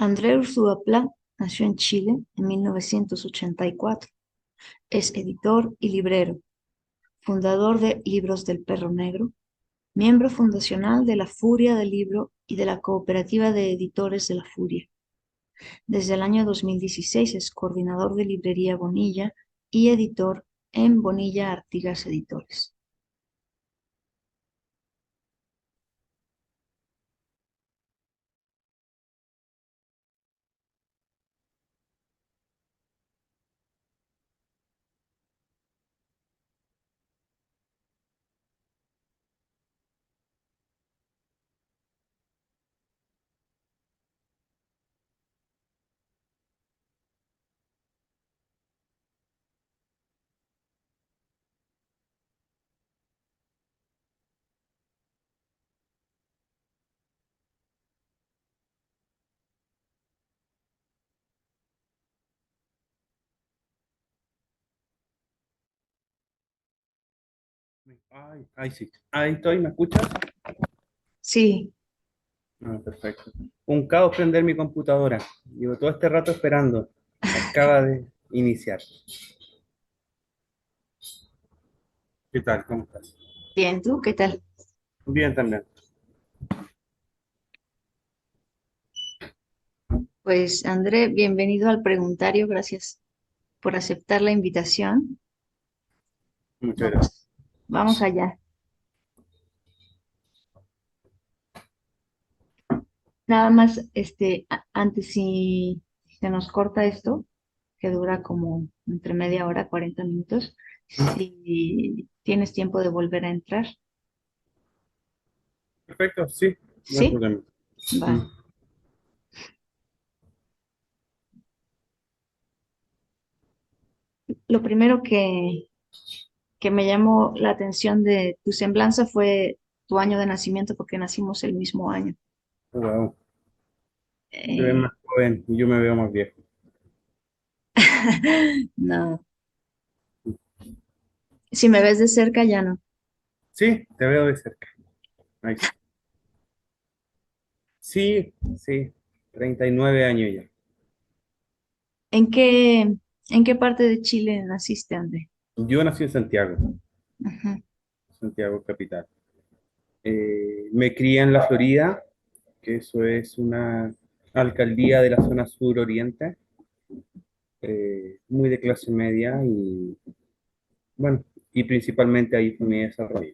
André Urzúa Pla nació en Chile en 1984. Es editor y librero, fundador de Libros del Perro Negro, miembro fundacional de La Furia del Libro y de la Cooperativa de Editores de La Furia. Desde el año 2016 es coordinador de Librería Bonilla y editor en Bonilla Artigas Editores. Ay, sí. Ahí estoy, ¿me escuchas? Sí, Ah, perfecto. Un caos prender mi computadora. Llevo todo este rato esperando. Acaba de iniciar. ¿Qué tal? ¿Cómo estás? bien, ¿tú qué tal? Bien también. Pues André, bienvenido al preguntario, gracias por aceptar la invitación. Muchas gracias. Vamos, vamos allá. Nada más, antes si se nos corta esto, que dura como entre media hora, 40 minutos, si tienes tiempo de volver a entrar, Perfecto, sí, no hay ¿sí? problema. Mm. Va. Lo primero que me llamó la atención de tu semblanza fue tu año de nacimiento, porque nacimos el mismo año. Wow. Te ves Eh, más joven y yo me veo más viejo. no, si me ves de cerca ya no. Sí, te veo de cerca. Ahí sí. Sí, sí. 39 años ya. ¿En qué, en qué parte de Chile naciste, André? Yo nací en Santiago, Ujú. Santiago capital. Me crié en la Florida, que eso es una alcaldía de la zona sur-oriente, muy de clase media y bueno, y principalmente ahí fue mi desarrollo.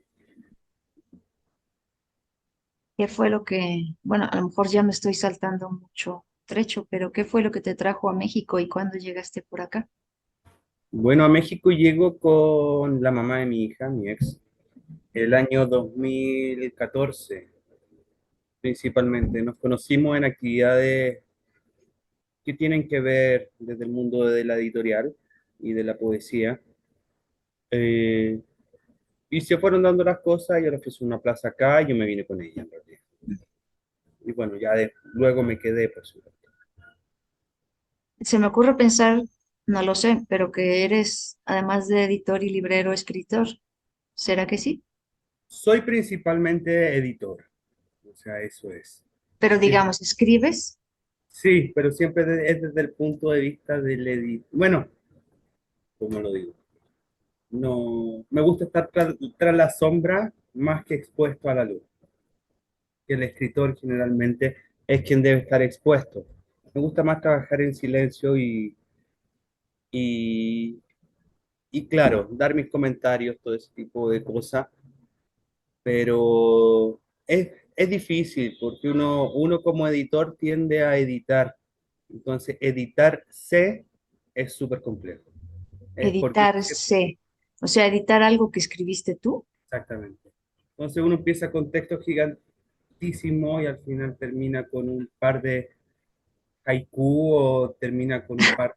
¿Qué fue lo que, bueno, a lo mejor ya me estoy saltando mucho trecho, pero qué fue lo que te trajo a México y cuándo llegaste por acá? Bueno, a México llego con la mamá de mi hija, mi ex, el año 2014 principalmente. Nos conocimos en actividades que tienen que ver desde el mundo de la editorial y de la poesía. Eh, y se fueron dando las cosas, ella le ofreció una plaza acá y yo me vine con ella en realidad. Y bueno, luego me quedé, por supuesto. Se me ocurre pensar, no lo sé, pero que eres, además de editor y librero, escritor. ¿Será que sí? Soy principalmente editor, o sea, eso es. Pero Es- digamos, ¿escribes? sí, pero siempre es desde el punto de vista del editor. Bueno, ¿cómo lo digo? No, me gusta estar tras la sombra más que expuesto a la luz. Que el escritor generalmente es quien debe estar expuesto. Me gusta más trabajar en silencio y, y claro, dar mis comentarios, todo ese tipo de cosas, pero es difícil porque uno como editor tiende a editar. Entonces, editarse es súper complejo. Es porque, Editarse. O sea, editar algo que escribiste tú. exactamente. Entonces uno empieza con textos gigantísimos y al final termina con un par de haiku o termina con un par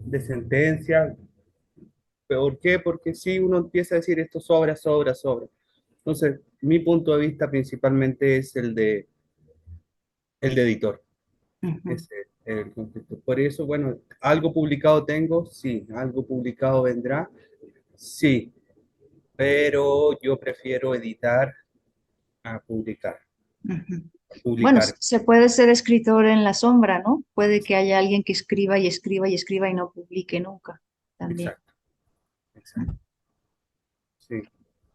de sentencias. ¿Por qué? Porque si uno empieza a decir esto sobra, sobra, sobra. Entonces, mi punto de vista principalmente es el de editor. Ujú. Ese es el concepto. Por eso, bueno, ¿algo publicado tengo? Sí. ¿Algo publicado vendrá? Sí. Pero yo prefiero editar a publicar. Ujú. Bueno, publicar. se puede ser escritor en la sombra, ¿no? Puede que haya alguien que escriba y escriba y escriba y no publique nunca, también. Exacto, exacto. Sí,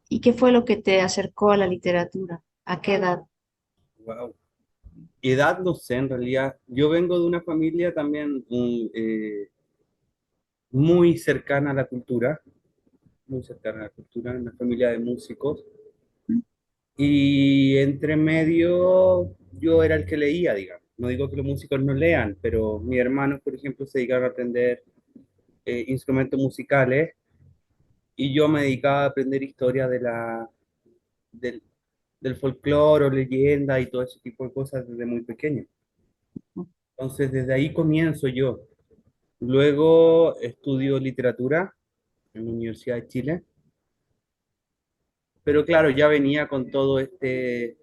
¿Y qué fue lo que te acercó a la literatura? ¿A qué edad? wow. Edad no sé, en realidad. Yo vengo de una familia también muy cercana a la cultura, muy cercana a la cultura, una familia de músicos. Y entre medio yo era el que leía, digamos. No digo que los músicos no lean, pero mis hermanos, por ejemplo, se dedicaron a aprender instrumentos musicales y yo me dedicaba a aprender historia del, del folclore o leyenda y todo ese tipo de cosas desde muy pequeño. Entonces, desde ahí comienzo yo. Luego estudio literatura en la Universidad de Chile, pero claro, ya venía con todo este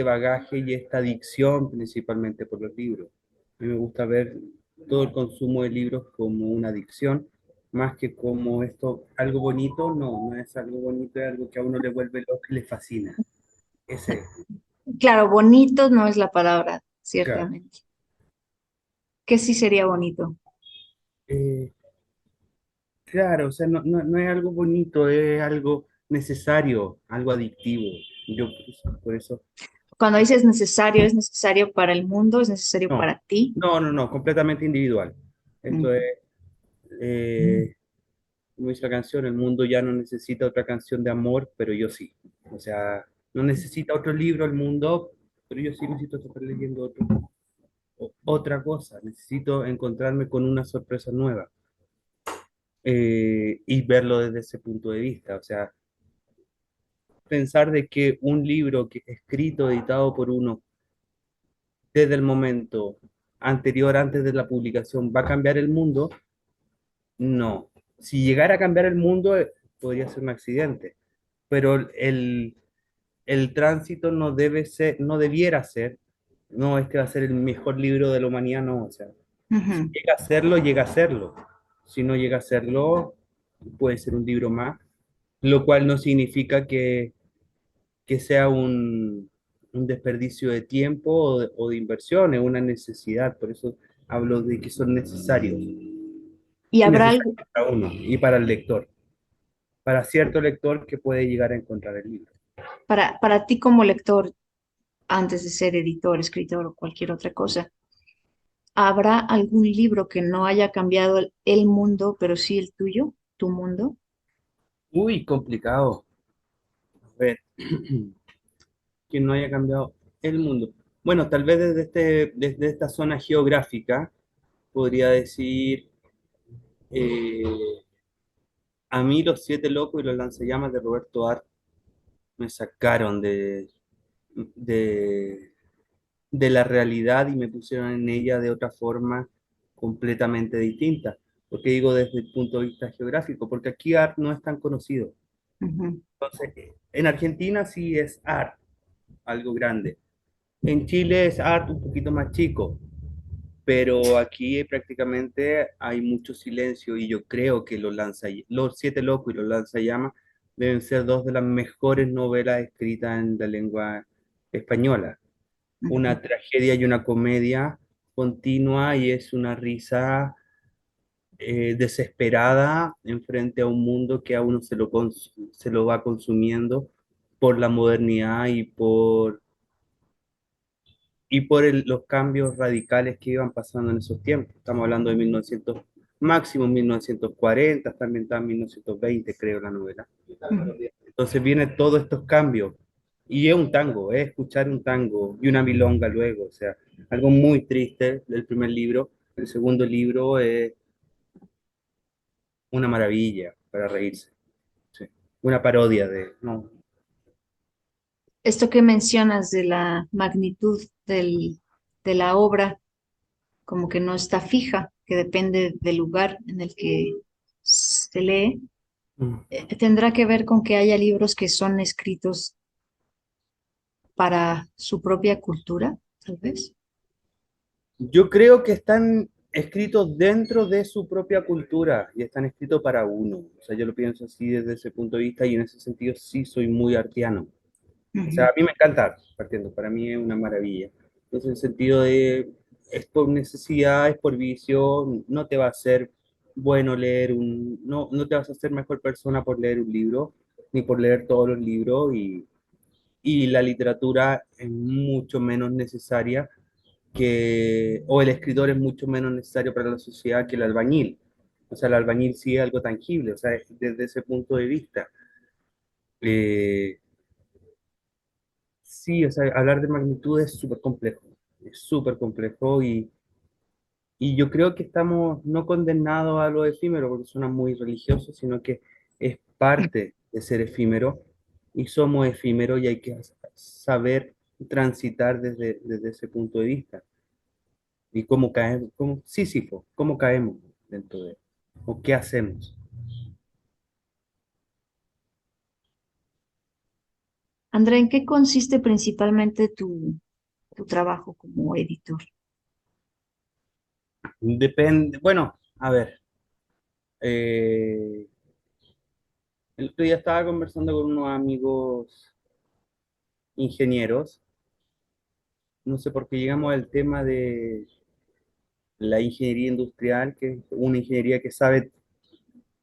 bagaje y esta adicción principalmente por los libros. A mí me gusta ver todo el consumo de libros como una adicción, más que como esto, algo bonito, no, no es algo bonito, es algo que a uno le vuelve loco y le fascina. Ese, Claro, bonito no es la palabra, claro. ciertamente. ¿Qué sí sería bonito? Eh, claro, o sea, no es algo bonito, es algo necesario, algo adictivo. Yo por eso, Cuando dices ¿es necesario para el mundo? ¿Es necesario no, para ti? no, completamente individual. Esto Mm. es, como dice la canción, el mundo ya no necesita otra canción de amor, pero yo sí. O sea, no necesita otro libro el mundo, pero yo sí necesito estar leyendo otra cosa. Necesito encontrarme con una sorpresa nueva y verlo desde ese punto de vista. O sea, pensar de que un libro que escrito, editado por uno, desde el momento anterior, antes de la publicación, va a cambiar el mundo, no. Si llegara a cambiar el mundo, podría ser un accidente, pero el tránsito no debe ser, no debiera ser, no, este va a ser el mejor libro de la humanidad, no, o sea, si Ujú. llega a serlo, llega a serlo. Si no llega a serlo, puede ser un libro más, lo cual no significa que sea un desperdicio de tiempo o de inversión, es una necesidad, por eso hablo de que son necesarios, ¿Y habrá algo, necesarios para uno y para el lector, para cierto lector que puede llegar a encontrar el libro. para ti como lector, antes de ser editor, escritor o cualquier otra cosa, habrá algún libro que no haya cambiado el mundo, pero sí el tuyo, tu mundo? Uy, complicado. A ver, que no haya cambiado el mundo. Bueno, tal vez desde esta zona geográfica podría decir, eh, a mí Los Siete Locos y los Lanzallamas de Roberto Art me sacaron de, de la realidad y me pusieron en ella de otra forma completamente distinta. Porque digo desde el punto de vista geográfico, porque aquí Art no es tan conocido. Ujú, Entonces, en Argentina sí es Art, algo grande. En Chile es Art un poquito más chico, pero aquí prácticamente hay mucho silencio y yo creo que Los Siete Locos y los Lanzallamas deben ser dos de las mejores novelas escritas en la lengua española. ujú. Una tragedia y una comedia continua y es una risa desesperada en frente a un mundo que a uno se lo va consumiendo por la modernidad los cambios radicales que iban pasando en esos tiempos. Estamos hablando de 1900, máximo 1940, también está en 1920, creo, la novela. Ujú. Entonces vienen todos estos cambios. Y es un tango, es escuchar un tango y una milonga luego, o sea, algo muy triste del primer libro. El segundo libro es una maravilla para reírse. Sí. Una parodia de... No. Esto que mencionas de la magnitud de la obra, como que no está fija, que depende del lugar en el que se lee, Mm. tendrá que ver con que haya libros que son escritos para su propia cultura, tal vez. Yo creo que están escritos dentro de su propia cultura y están escritos para uno. O sea, yo lo pienso así desde ese punto de vista y en ese sentido sí soy muy artiano. O sea, Ujú. a mí me encanta partiendo, para mí es una maravilla. Entonces, en el sentido de, es por necesidad, es por vicio, no te va a hacer bueno leer no te vas a hacer mejor persona por leer un libro, ni por leer todos los libros, y la literatura es mucho menos necesaria o el escritor es mucho menos necesario para la sociedad que el albañil. O sea, el albañil sí es algo tangible, o sea, desde ese punto de vista. Eh, Sí, o sea, hablar de magnitud es súper complejo y yo creo que estamos no condenados a lo efímero porque suena muy religioso, sino que es parte de ser efímero y somos efímeros y hay que saber transitar desde ese punto de vista. Y cómo caemos, cómo, Sísifo, cómo caemos dentro de, o qué hacemos. Andrea, ¿en qué consiste principalmente tu trabajo como editor? Depende, bueno, a ver, eh, el otro día estaba conversando con unos amigos ingenieros, no sé por qué llegamos al tema de la ingeniería industrial, que es una ingeniería que sabe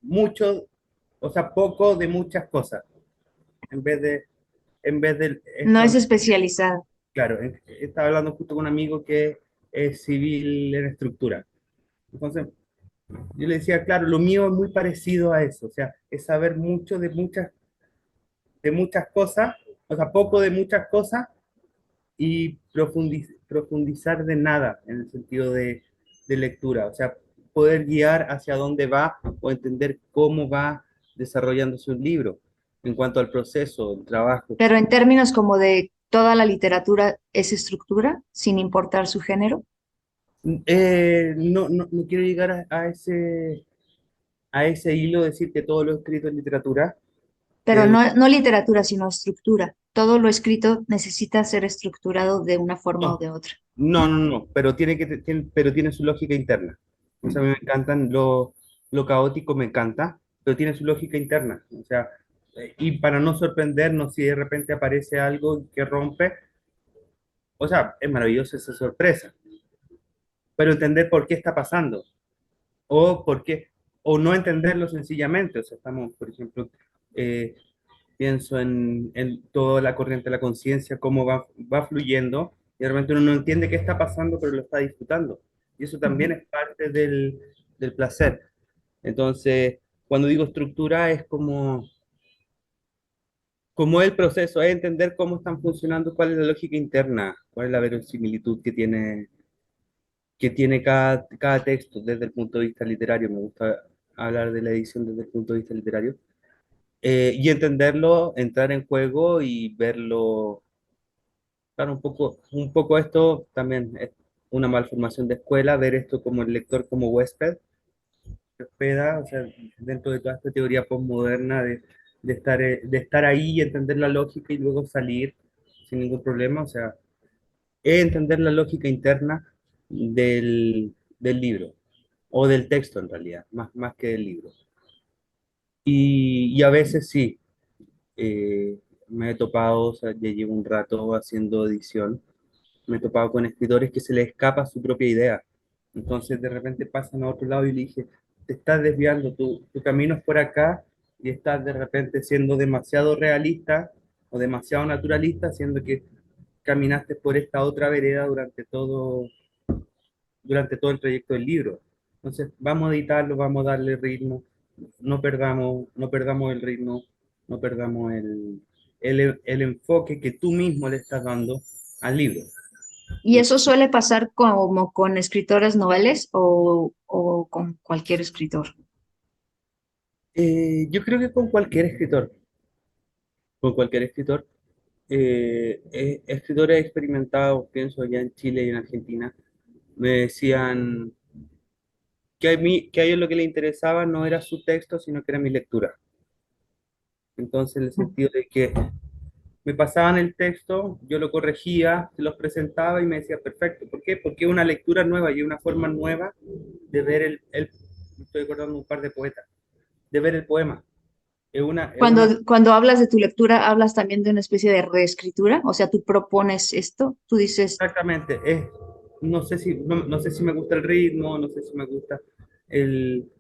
mucho, o sea, poco de muchas cosas, en vez de, en vez de No esto, es especializada, claro, estaba hablando justo con un amigo que es civil en estructura. Entonces, yo le decía, claro, lo mío es muy parecido a eso, o sea, es saber mucho de muchas cosas, o sea, poco de muchas cosas y profundizar de nada en el sentido de lectura, o sea, poder guiar hacia dónde va o entender cómo va desarrollándose un libro en cuanto al proceso, el trabajo. pero en términos como de toda la literatura es estructura, sin importar su género, No quiero llegar a ese hilo, decir que todo lo escrito en literatura. pero eh, no literatura, sino estructura. Todo lo escrito necesita ser estructurado de una forma o no, de otra. no, pero pero tiene su lógica interna. O sea, a mí me encantan lo caótico, me encanta, pero tiene su lógica interna. O sea, y para no sorprendernos si de repente aparece algo que rompe, o sea, es maravillosa esa sorpresa, pero entender por qué está pasando, o por qué, o no entenderlo sencillamente. O sea, estamos, por ejemplo, eh, pienso en toda la corriente de la conciencia, cómo va fluyendo, y de repente uno no entiende qué está pasando, pero lo está disfrutando. Y eso también Ujú. es parte del placer. Entonces, cuando digo estructura, es como el proceso, es entender cómo están funcionando, cuál es la lógica interna, cuál es la verosimilitud que tiene cada texto desde el punto de vista literario. Me gusta hablar de la edición desde el punto de vista literario. Y entenderlo, entrar en juego y verlo. Claro, un poco esto también es una malformación de escuela, ver esto como el lector como huésped, que hospeda, o sea, dentro de toda esta teoría postmoderna de estar ahí y entender la lógica y luego salir sin ningún problema, o sea, es entender la lógica interna del libro, o del texto en realidad, más que del libro. Y a veces sí, eh, me he topado, o sea, ya llevo un rato haciendo edición, me he topado con escritores que se les escapa su propia idea. Entonces de repente pasan a otro lado y le dije, te estás desviando, tu camino es por acá y estás de repente siendo demasiado realista o demasiado naturalista, siendo que caminaste por esta otra vereda durante todo el trayecto del libro. Entonces vamos a editarlo, vamos a darle ritmo, no perdamos el ritmo, no perdamos el enfoque que tú mismo le estás dando al libro. Y eso suele pasar como con escritores noveles o con cualquier escritor. Yo creo que con cualquier escritor, escritores experimentados, pienso allá en Chile y en Argentina, me decían que a ellos lo que les interesaba no era su texto, sino que era mi lectura. Entonces, en el sentido de que me pasaban el texto, yo lo corregía, se los presentaba y me decía, perfecto. ¿Por qué? Porque es una lectura nueva y una forma nueva de ver estoy recordando un par de poetas, de ver el poema. es una, Cuando hablas de tu lectura, hablas también de una especie de reescritura, o sea, tú propones esto, tú dices, exactamente, no sé si me gusta el ritmo, no sé si me gusta el,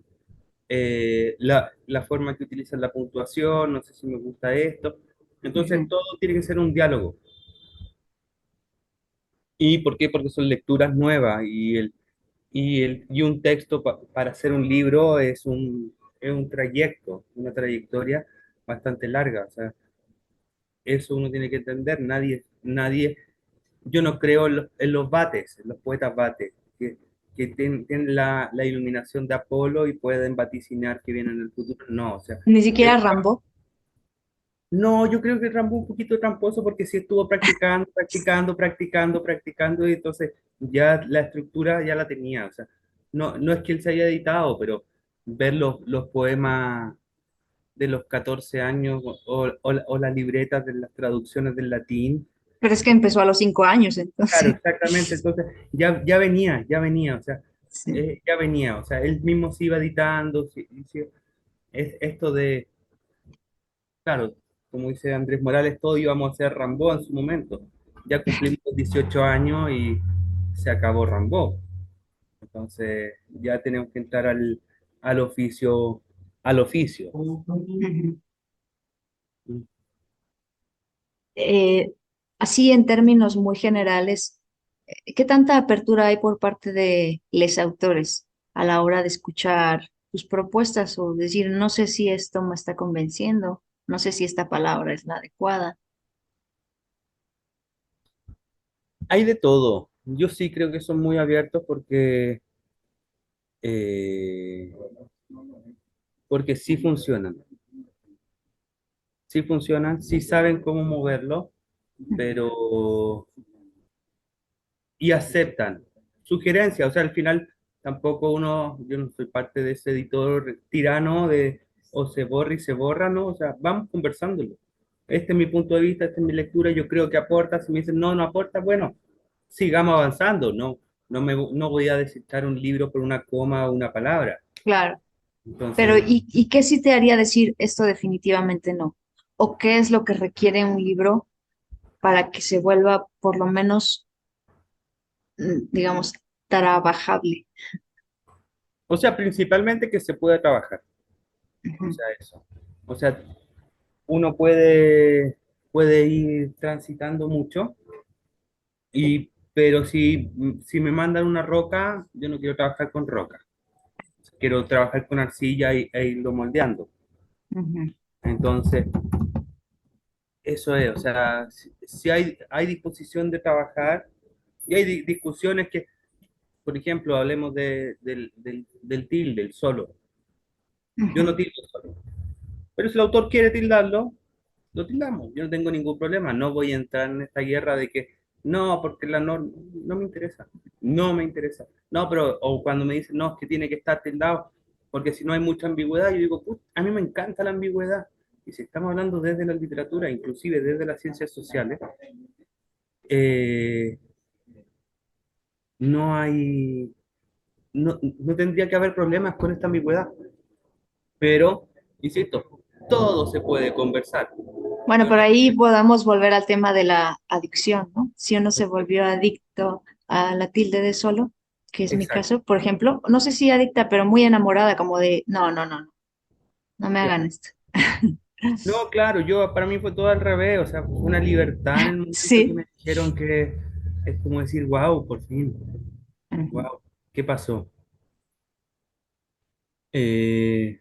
la forma que utilizan la puntuación, no sé si me gusta esto. Entonces, ujú, todo tiene que ser un diálogo. ¿Y por qué? Porque son lecturas nuevas y un texto para hacer un libro es un trayecto, una trayectoria bastante larga. O sea, eso uno tiene que entender. Yo no creo en los vates, en los poetas vates, que tienen la iluminación de Apolo y pueden vaticinar que viene en el futuro. No, o sea, ni el- siquiera Rambo. no, yo creo que Rambo un poquito tramposo porque sí estuvo practicando, y entonces ya la estructura ya la tenía. O sea, no es que él se haya editado, pero ver los poemas de los 14 años o las libretas de las traducciones del latín. Pero es que empezó a los 5 años, Claro, entonces. exactamente. Entonces, ya venía, o sea, Sí. ya venía, o sea, él mismo se iba editando. Es esto de, claro, como dice Andrés Morales, todos íbamos a ser Rambo en su momento. Ya cumplimos 18 años y se acabó Rambo. Entonces, ya tenemos que entrar al oficio, al oficio. Ujú. Eh, Así en términos muy generales, ¿qué tanta apertura hay por parte de los autores a la hora de escuchar tus propuestas o decir, no sé si esto me está convenciendo, no sé si esta palabra es la adecuada? Hay de todo. Yo sí creo que son muy abiertos eh, porque sí funcionan, sí saben cómo moverlo, pero y aceptan sugerencias. O sea, al final tampoco yo no soy parte de ese editor tirano de o se borra y se borra, ¿no? O sea, vamos conversándolo. Este es mi punto de vista, esta es mi lectura, yo creo que aporta. Si me dicen no, no aporta, bueno, sigamos avanzando. No voy a desechar un libro por una coma o una palabra. Claro, pero Entonces, ¿y qué sí te haría decir esto definitivamente no? ¿O qué es lo que requiere un libro para que se vuelva por lo menos, digamos, trabajable? o sea, principalmente que se pueda trabajar. O Ujú, sea, eso. O sea, uno puede ir transitando mucho. Pero si me mandan una roca, yo no quiero trabajar con roca. Quiero trabajar con arcilla e irlo moldeando. ujú, Entonces, eso es, o sea, si hay disposición de trabajar y hay discusiones que, por ejemplo, hablemos del tilde, el solo. Yo no ujú. tildo solo. Pero si el autor quiere tildarlo, lo tildamos. Yo no tengo ningún problema. No voy a entrar en esta guerra de que no, porque no me interesa. No me interesa. No, pero, o cuando me dicen, no, es que tiene que estar tildado, porque si no hay mucha ambigüedad, yo digo, "Put, a mí me encanta la ambigüedad". Y si estamos hablando desde la literatura, inclusive desde las ciencias sociales, eh, no hay, no tendría que haber problemas con esta ambigüedad. Pero, insisto, todo se puede conversar. Bueno, Yo por no- ahí podamos volver al tema de la adicción, ¿no? Si uno se volvió adicto a la tilde de solo, que es mi Exacto. caso, por ejemplo, no sé si adicta, pero muy enamorada, como de, no, no, no, no, no me hagan esto. No, claro, para mí fue todo al revés. O sea, fue una libertad en el momento que Sí. me dijeron que es como decir, wow, por fin, Ujú, wow, ¿qué pasó? Eh,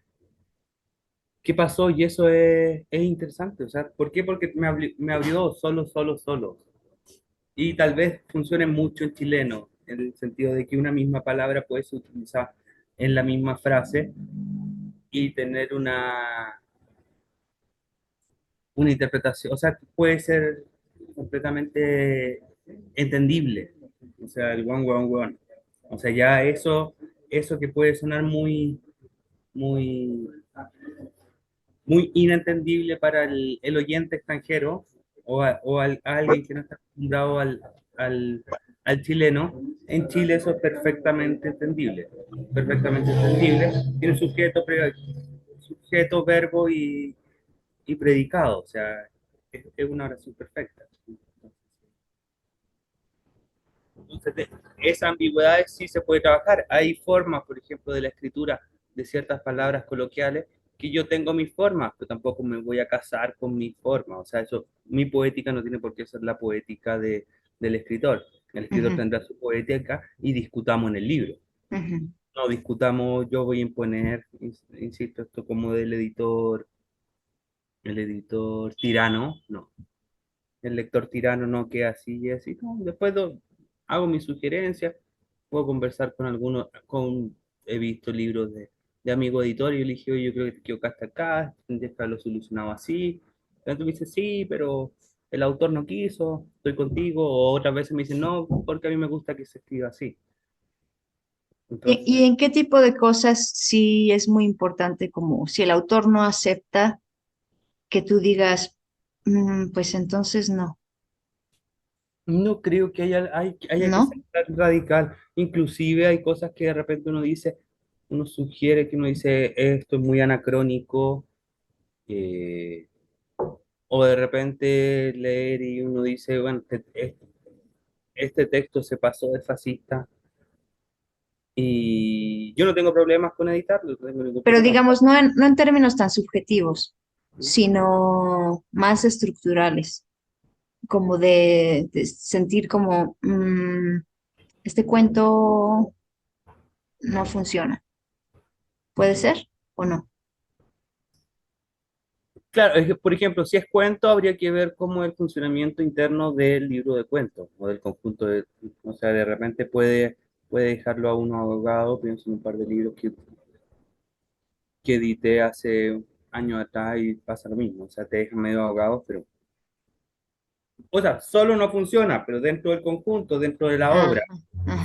¿Qué pasó? Y eso es interesante. O sea, ¿por qué? Porque me abrió solo. Y tal vez funcione mucho en chileno, en el sentido de que una misma palabra puede ser utilizada en la misma frase y tener una interpretación, o sea, puede ser completamente entendible. O sea, el one. O sea, ya eso que puede sonar muy, muy inentendible para el oyente extranjero a alguien que no está acostumbrado al, al chileno, en Chile eso es perfectamente entendible. Perfectamente entendible. Tiene sujeto, verbo y predicado, o sea, es una oración perfecta. Entonces, esa ambigüedad sí se puede trabajar. Hay formas, por ejemplo, de la escritura de ciertas palabras coloquiales que yo tengo mis formas, pero tampoco me voy a casar con mi forma. O sea, eso, mi poética no tiene por qué ser la poética del escritor. El escritor Ujú, tendrá su poética y discutamos en el libro. ujú. No discutamos, yo voy a imponer, insisto, esto como del editor, el editor tirano, no. El lector tirano no queda así y así. No, después hago mis sugerencias, puedo conversar con algunos, he visto libros de amigo editor y yo le dije, oye, yo creo que te equivocaste acá, tendrías que haberlo solucionado así. Entonces me dice, sí, pero el autor no quiso, estoy contigo. O otras veces me dicen, no, porque a mí me gusta que se escriba así. ¿Y Entonces, en qué tipo de cosas sí es muy importante, como si el autor no acepta que tú digas, "Mm, pues entonces no, no creo que haya que ser ¿no? tan radical. Inclusive hay cosas que de repente uno dice, uno sugiere que uno dice, esto es muy anacrónico, eh, o de repente leer y uno dice, bueno, este texto se pasó de fascista y yo no tengo problemas con editarlo, no tengo ningún Pero problema. digamos, no en términos tan subjetivos, sino más estructurales, como de sentir como, este cuento no funciona. ¿Puede ser o no? Claro, es que, por ejemplo, si es cuento, habría que ver cómo es el funcionamiento interno del libro de cuentos o del conjunto de, o sea, de repente puede dejarlo a uno abogado, pienso en un par de libros que edité hace años atrás y pasa lo mismo, o sea, te dejan medio ahogados, pero, o sea, solo no funciona, pero dentro del conjunto, dentro de la Ajá, obra,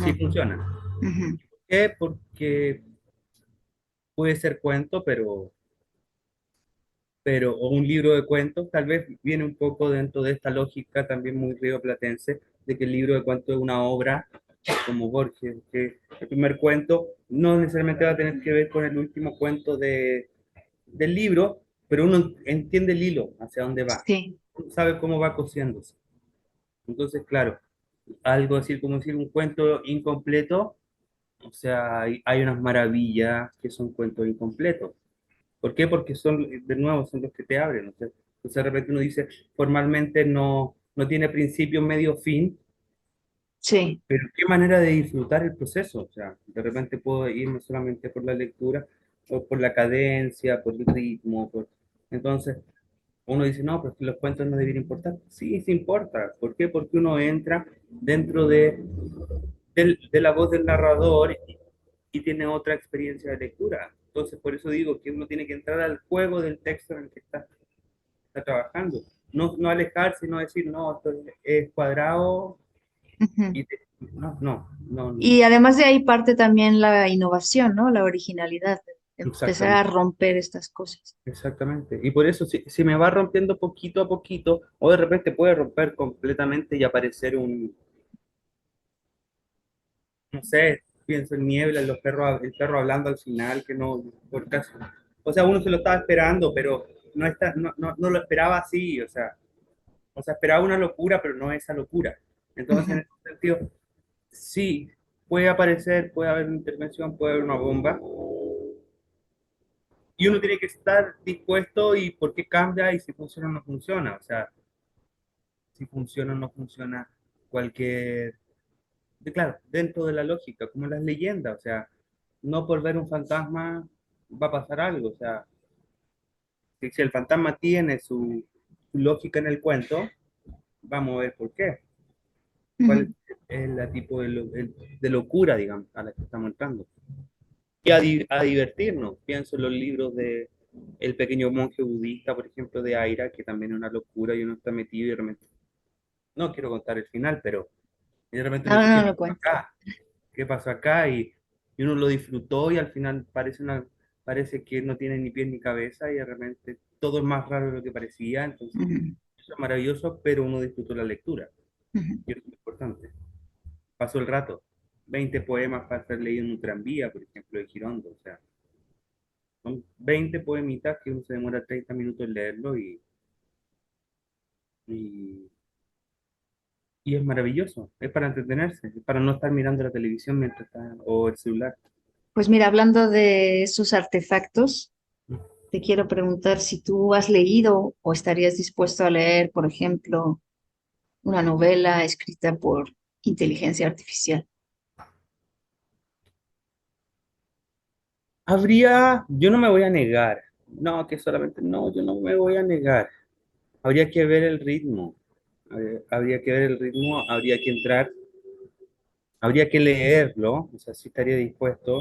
sí ajá, funciona. ujú. ¿Por qué? Porque puede ser cuento, o un libro de cuentos, tal vez viene un poco dentro de esta lógica también muy rioplatense, de que el libro de cuentos es una obra como Borges, que el primer cuento no necesariamente va a tener que ver con el último cuento del libro, pero uno entiende el hilo, hacia dónde va, Sí. sabe cómo va cosiéndose. Entonces, claro, algo así como decir un cuento incompleto, o sea, hay unas maravillas que son cuentos incompletos. ¿Por qué? Porque son, de nuevo, son los que te abren. O sea, entonces de repente uno dice, formalmente no tiene principio, medio, fin, Sí. pero qué manera de disfrutar el proceso. O sea, de repente puedo irme solamente por la lectura, o por la cadencia, por el ritmo. Entonces, uno dice, no, pero es que los cuentos no deberían importar. Sí, sí importa. ¿Por qué? Porque uno entra dentro de la voz del narrador y tiene otra experiencia de lectura. Entonces, por eso digo que uno tiene que entrar al juego del texto en el que está trabajando. No alejarse, no decir, no, esto es cuadrado. Ujú. Y no. Y además de ahí parte también la innovación, ¿no? La originalidad, de empezar a Exactamente, romper estas cosas. exactamente. Y por eso, si me va rompiendo poquito a poquito, o de repente puede romper completamente y aparecer no sé, pienso en Niebla, el perro hablando al final, que no, por caso. O sea, uno se lo estaba esperando, pero no lo esperaba así, o sea, esperaba una locura, pero no esa locura. Entonces, en Ujú, ese sentido, sí, puede aparecer, puede haber una intervención, puede haber una bomba, y uno tiene que estar dispuesto y por qué cambia y si funciona o no funciona, o sea, si funciona o no funciona cualquier, claro, dentro de la lógica, como las leyendas, o sea, no por ver un fantasma va a pasar algo, o sea, si el fantasma tiene su lógica en el cuento, vamos a ver por qué, cuál ujú. es la tipo de locura, digamos, a la que estamos entrando. Y a divertirnos. Pienso en los libros de El pequeño monje budista, por ejemplo, de Aira, que también es una locura y uno está metido y de repente, no quiero contar el final, pero y de repente uno No, dice, ¿qué no lo pasó cuento. acá? ¿Qué pasó acá? Y uno lo disfrutó y al final parece que no tiene ni pies ni cabeza y de repente todo es más raro de lo que parecía. Entonces, Ujú, eso es maravilloso, pero uno disfrutó la lectura. ujú. Y eso es importante. Pasó el rato. 20 poemas para estar leyendo en un tranvía, por ejemplo, de Girondo. O sea, son 20 poemitas que uno se demora 30 minutos en leerlo y, y es maravilloso, es para entretenerse, es para no estar mirando la televisión mientras está, o el celular. Pues mira, hablando de esos artefactos, te quiero preguntar si tú has leído o estarías dispuesto a leer, por ejemplo, una novela escrita por inteligencia artificial. Yo no me voy a negar, no, que solamente, no, yo no me voy a negar. Habría que ver el ritmo, habría que ver el ritmo, habría que entrar, habría que leerlo, o sea, sí estaría dispuesto.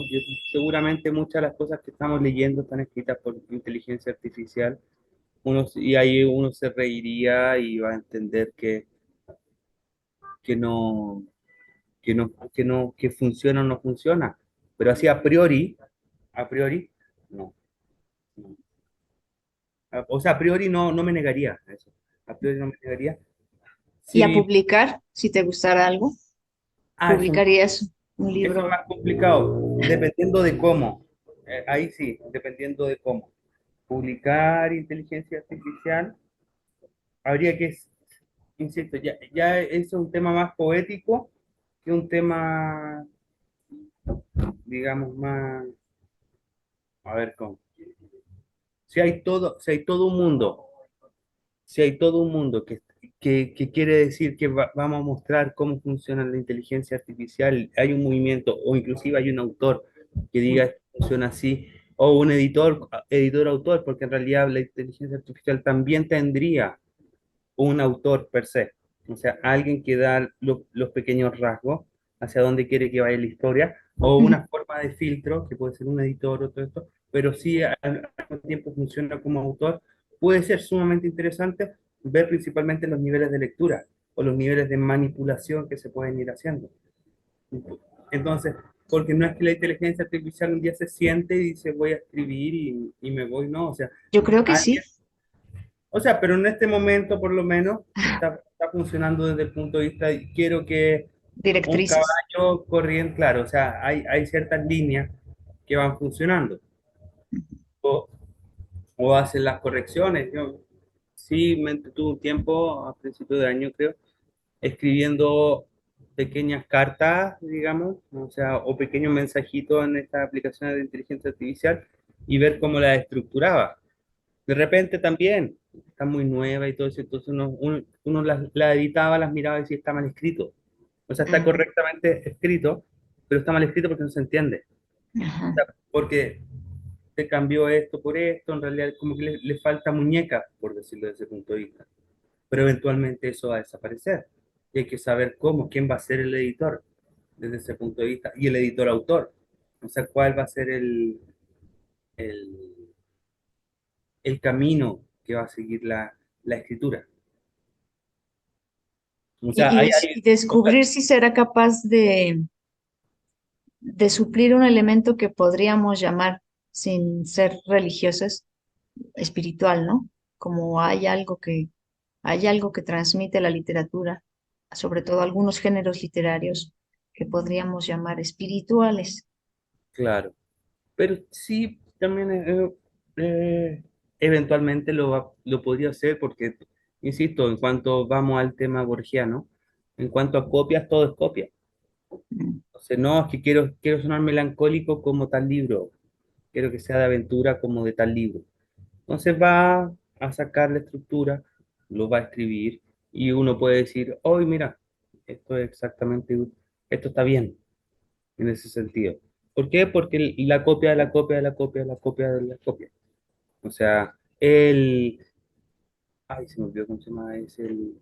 Seguramente muchas de las cosas que estamos leyendo están escritas por inteligencia artificial, y ahí uno se reiría y va a entender que no, que funciona o no funciona. Pero así a priori, no. No. O sea, a priori no, no me negaría a eso. A priori no me negaría. Y a Sí, publicar, si te gustara algo, eso, publicarías un eso es libro. más complicado, dependiendo de cómo. Ahí sí, dependiendo de cómo. Publicar inteligencia artificial, habría que, insisto, ya es un tema más poético que un tema, digamos, más, a ver cómo. Si hay todo un mundo, si hay todo un mundo que quiere decir que vamos a mostrar cómo funciona la inteligencia artificial, hay un movimiento o inclusive hay un autor que diga que funciona así, o un editor-autor, porque en realidad la inteligencia artificial también tendría un autor per se, o sea, alguien que da los pequeños rasgos hacia dónde quiere que vaya la historia, o Ujú. una forma de filtro, que puede ser un editor o todo esto, pero sí al mismo tiempo funciona como autor. Puede ser sumamente interesante ver principalmente los niveles de lectura o los niveles de manipulación que se pueden ir haciendo. Entonces, porque no es que la inteligencia artificial un día se siente y dice voy a escribir y me voy, no, o sea, Yo creo que sí, pero en este momento por lo menos está funcionando desde el punto de vista, y quiero que un directrices. caballo corriente, claro, o sea, hay ciertas líneas que van funcionando o, o hacen las correcciones. Yo sí me entretuve un tiempo, a principios de año creo, escribiendo pequeñas cartas, digamos, o sea, o pequeños mensajitos en estas aplicaciones de inteligencia artificial y ver cómo las estructuraba. De repente también está muy nueva y todo eso, entonces uno la editaba, las miraba y decía está mal escrito. O sea, está Ujú. correctamente escrito, pero está mal escrito porque no se entiende. O Ajá. sea, porque se cambió esto por esto, en realidad como que le falta muñeca, por decirlo desde ese punto de vista. Pero eventualmente eso va a desaparecer. Y hay que saber cómo, quién va a ser el editor desde ese punto de vista, y el editor autor. O sea, cuál va a ser el, el camino que va a seguir la escritura. O sea, Y descubrir si será capaz de suplir un elemento que podríamos llamar, sin ser religiosos, espiritual, ¿no? Como hay algo que transmite la literatura, sobre todo algunos géneros literarios que podríamos llamar espirituales. claro. Pero sí, también eventualmente lo podría hacer porque, insisto, en cuanto vamos al tema borgiano, en cuanto a copias, todo es copia. Mm. Entonces, no, es que quiero sonar melancólico como tal libro, quiero que sea de aventura como de tal libro. Entonces va a sacar la estructura, lo va a escribir y uno puede decir, hoy mira, esto es exactamente, esto está bien en ese sentido. ¿Por qué? Porque la copia de la copia de la copia de la copia de la copia. O sea, ay, se me olvidó cómo se llama, es el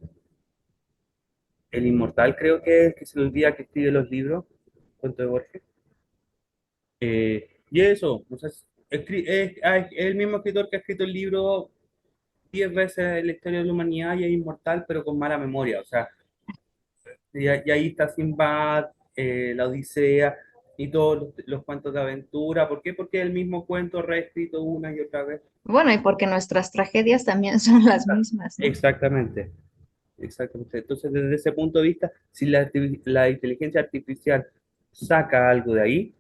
inmortal, creo que se le olvida que escribe los libros, cuento de Borges. Y eso, o sea, es el mismo escritor que ha escrito el libro 10 veces en la historia de la humanidad y es inmortal, pero con mala memoria. O sea, y ahí está Sinbad, la Odisea y todos los cuentos de aventura. ¿Por qué? Porque es el mismo cuento reescrito una y otra vez. Bueno, y porque nuestras tragedias también son las mismas, ¿no? Exactamente, exactamente. Entonces, desde ese punto de vista, si la inteligencia artificial saca algo de ahí,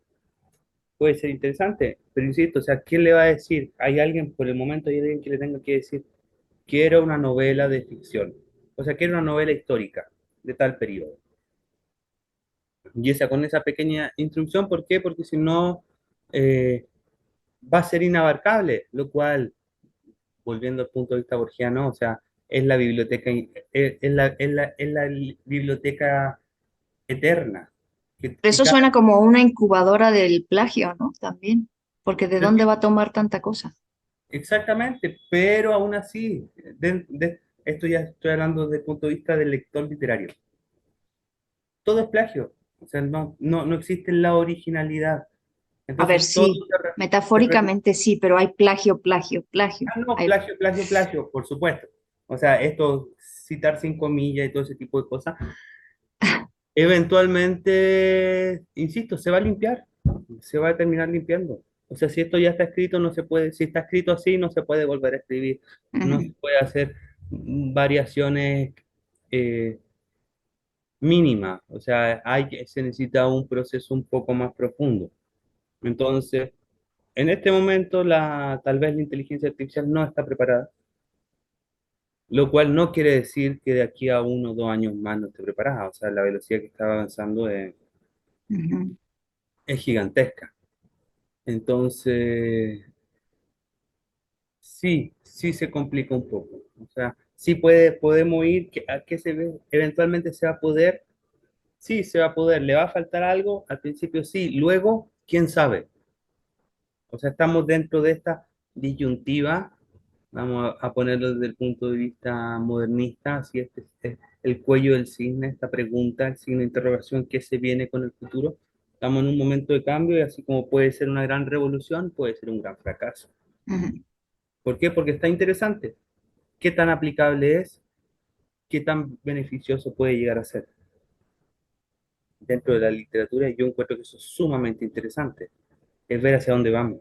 puede ser interesante, pero insisto, o sea, ¿quién le va a decir? Hay alguien, por el momento hay alguien que le tenga que decir, quiero una novela de ficción, o sea, quiero una novela histórica de tal periodo. Y esa con esa pequeña instrucción, ¿por qué? Porque si no, eh, va a ser inabarcable, lo cual, volviendo al punto de vista borgiano, o sea, es la biblioteca, es la biblioteca eterna. Pero Que eso cada, suena como una incubadora del plagio, ¿no? También, porque ¿de dónde va a tomar tanta cosa? exactamente, pero aún así, esto ya estoy hablando desde el punto de vista del lector literario. Todo es plagio, o sea, no existe la originalidad. A ver, Entonces, todo sí, se repite. metafóricamente sí, pero hay plagio, plagio, plagio. Ah, no, Hay... plagio, plagio, plagio, por supuesto. O sea, esto, citar sin comillas y todo ese tipo de cosas, eventualmente, insisto, se va a limpiar, se va a terminar limpiando. O sea, si esto ya está escrito, no se puede, si está escrito así, no se puede volver a escribir, no se Ujú, puede hacer variaciones eh, mínimas. O sea, se necesita un proceso un poco más profundo. Entonces, en este momento, tal vez la inteligencia artificial no está preparada, lo cual no quiere decir que de aquí a 1 o 2 años más no esté preparada. O sea, la velocidad que está avanzando ujú. es gigantesca. Entonces, sí se complica un poco. O sea, podemos ir a que eventualmente se va a poder, sí, se va a poder. ¿Le va a faltar algo? Al principio sí, luego, quién sabe. O sea, estamos dentro de esta disyuntiva, vamos a ponerlo desde el punto de vista modernista, así es el cuello del cisne, esta pregunta, el signo de interrogación, ¿qué se viene con el futuro? Estamos en un momento de cambio y así como puede ser una gran revolución, puede ser un gran fracaso. Ujú, ¿Por qué? Porque está interesante. ¿Qué tan aplicable es? ¿Qué tan beneficioso puede llegar a ser? Dentro de la literatura, yo encuentro que eso es sumamente interesante, es ver hacia dónde vamos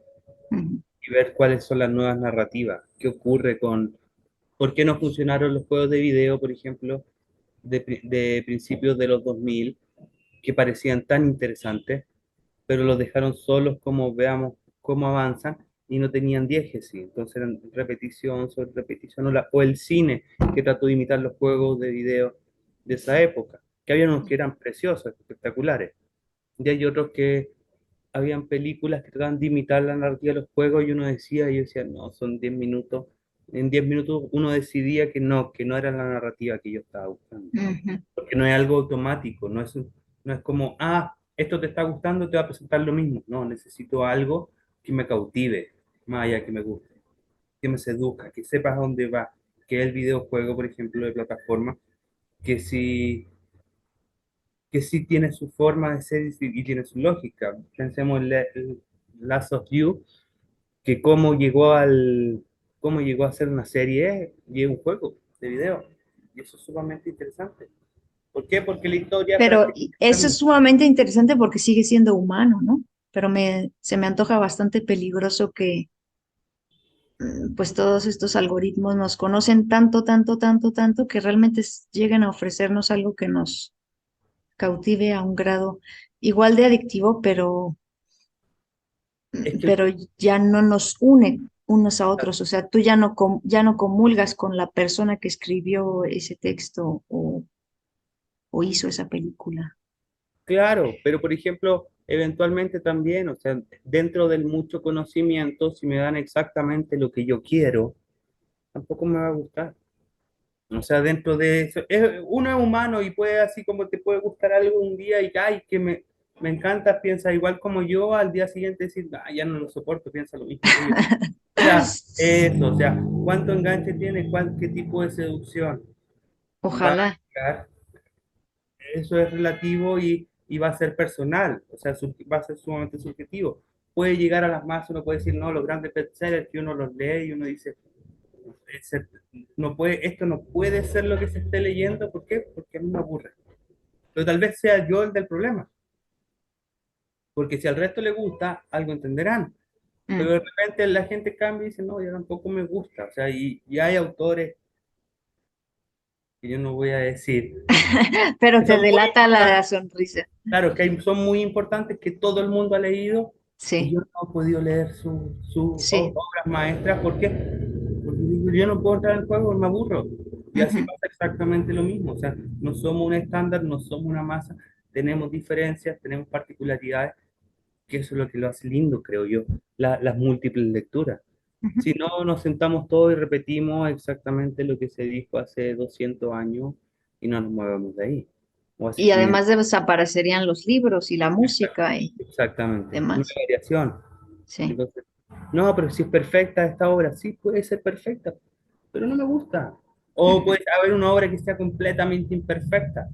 ujú, y ver cuáles son las nuevas narrativas, qué ocurre con, por qué no funcionaron los juegos de video, por ejemplo, de principios de los 2000 que parecían tan interesantes, pero los dejaron solos como veamos cómo avanzan y no tenían diégesis, entonces eran repetición sobre repetición, o el cine que trató de imitar los juegos de video de esa época, que había unos que eran preciosos, espectaculares, y hay otros que habían películas que trataban de imitar la narrativa de los juegos y uno decía, y yo decía, no, son 10 minutos. En 10 minutos uno decidía que no era la narrativa que yo estaba buscando. ujú, Porque no es algo automático, no es como, esto te está gustando, te va a presentar lo mismo. No, necesito algo que me cautive, más allá que me guste, que me seduzca, que sepas a dónde va, que el videojuego, por ejemplo, de plataforma, que sí que sí tiene su forma de ser y tiene su lógica. Pensemos en Last of You, que cómo llegó a ser una serie y es un juego de video. Y eso es sumamente interesante. ¿Por qué? Porque la historia es pero prácticamente la eso es misma. sumamente interesante porque sigue siendo humano, ¿no? Pero se me antoja bastante peligroso que pues todos estos algoritmos nos conocen tanto, tanto, tanto, tanto que realmente lleguen a ofrecernos algo que nos cautive a un grado igual de adictivo, Es que pero ya no nos une unos a otros. O sea, tú ya no comulgas con la persona que escribió ese texto o hizo esa película. claro, pero por ejemplo, eventualmente también, o sea, dentro del mucho conocimiento, si me dan exactamente lo que yo quiero, tampoco me va a gustar. O sea, dentro de eso, uno es humano y puede, así como te puede gustar algo un día y, ay, me encanta, piensa igual como yo, al día siguiente decir, ya no lo soporto, piensa lo mismo que yo. O sea, eso, o sea, ¿cuánto enganche tiene? ¿Qué tipo de seducción va a Ojalá. llegar? Eso es relativo y va a ser personal, o sea, va a ser sumamente subjetivo. Puede llegar a las masas, uno puede decir, no, los grandes bestsellers que uno los lee y uno dice, esto no puede ser lo que se esté leyendo, ¿por qué? Porque a mí me aburre. Pero tal vez sea yo el del problema, porque si al resto le gusta, algo entenderán. Pero Mm. de repente la gente cambia y dice, no, ya tampoco me gusta. O sea, y hay autores que yo no voy a decir, Pero que te son muy delata la importantes, sonrisa. claro, son muy importantes, que todo el mundo ha leído, Y sí, yo no he podido leer sus sí. obras maestras. ¿Por qué? Porque digo, yo no puedo entrar al juego, me aburro. Y así Ujú. pasa exactamente lo mismo. O sea, no somos un estándar, no somos una masa, tenemos diferencias, tenemos particularidades, que eso es lo que lo hace lindo, creo yo, las múltiples lecturas. Ujú. Si no, nos sentamos todos y repetimos exactamente lo que se dijo hace 200 años y no nos movemos de ahí. O hace Y 500. además desaparecerían los libros y la música y Exactamente. No demás. hay variación. Sí. Entonces, no, pero si es perfecta esta obra, sí puede ser perfecta, pero no me gusta. O Ujú. puede haber una obra que sea completamente imperfecta,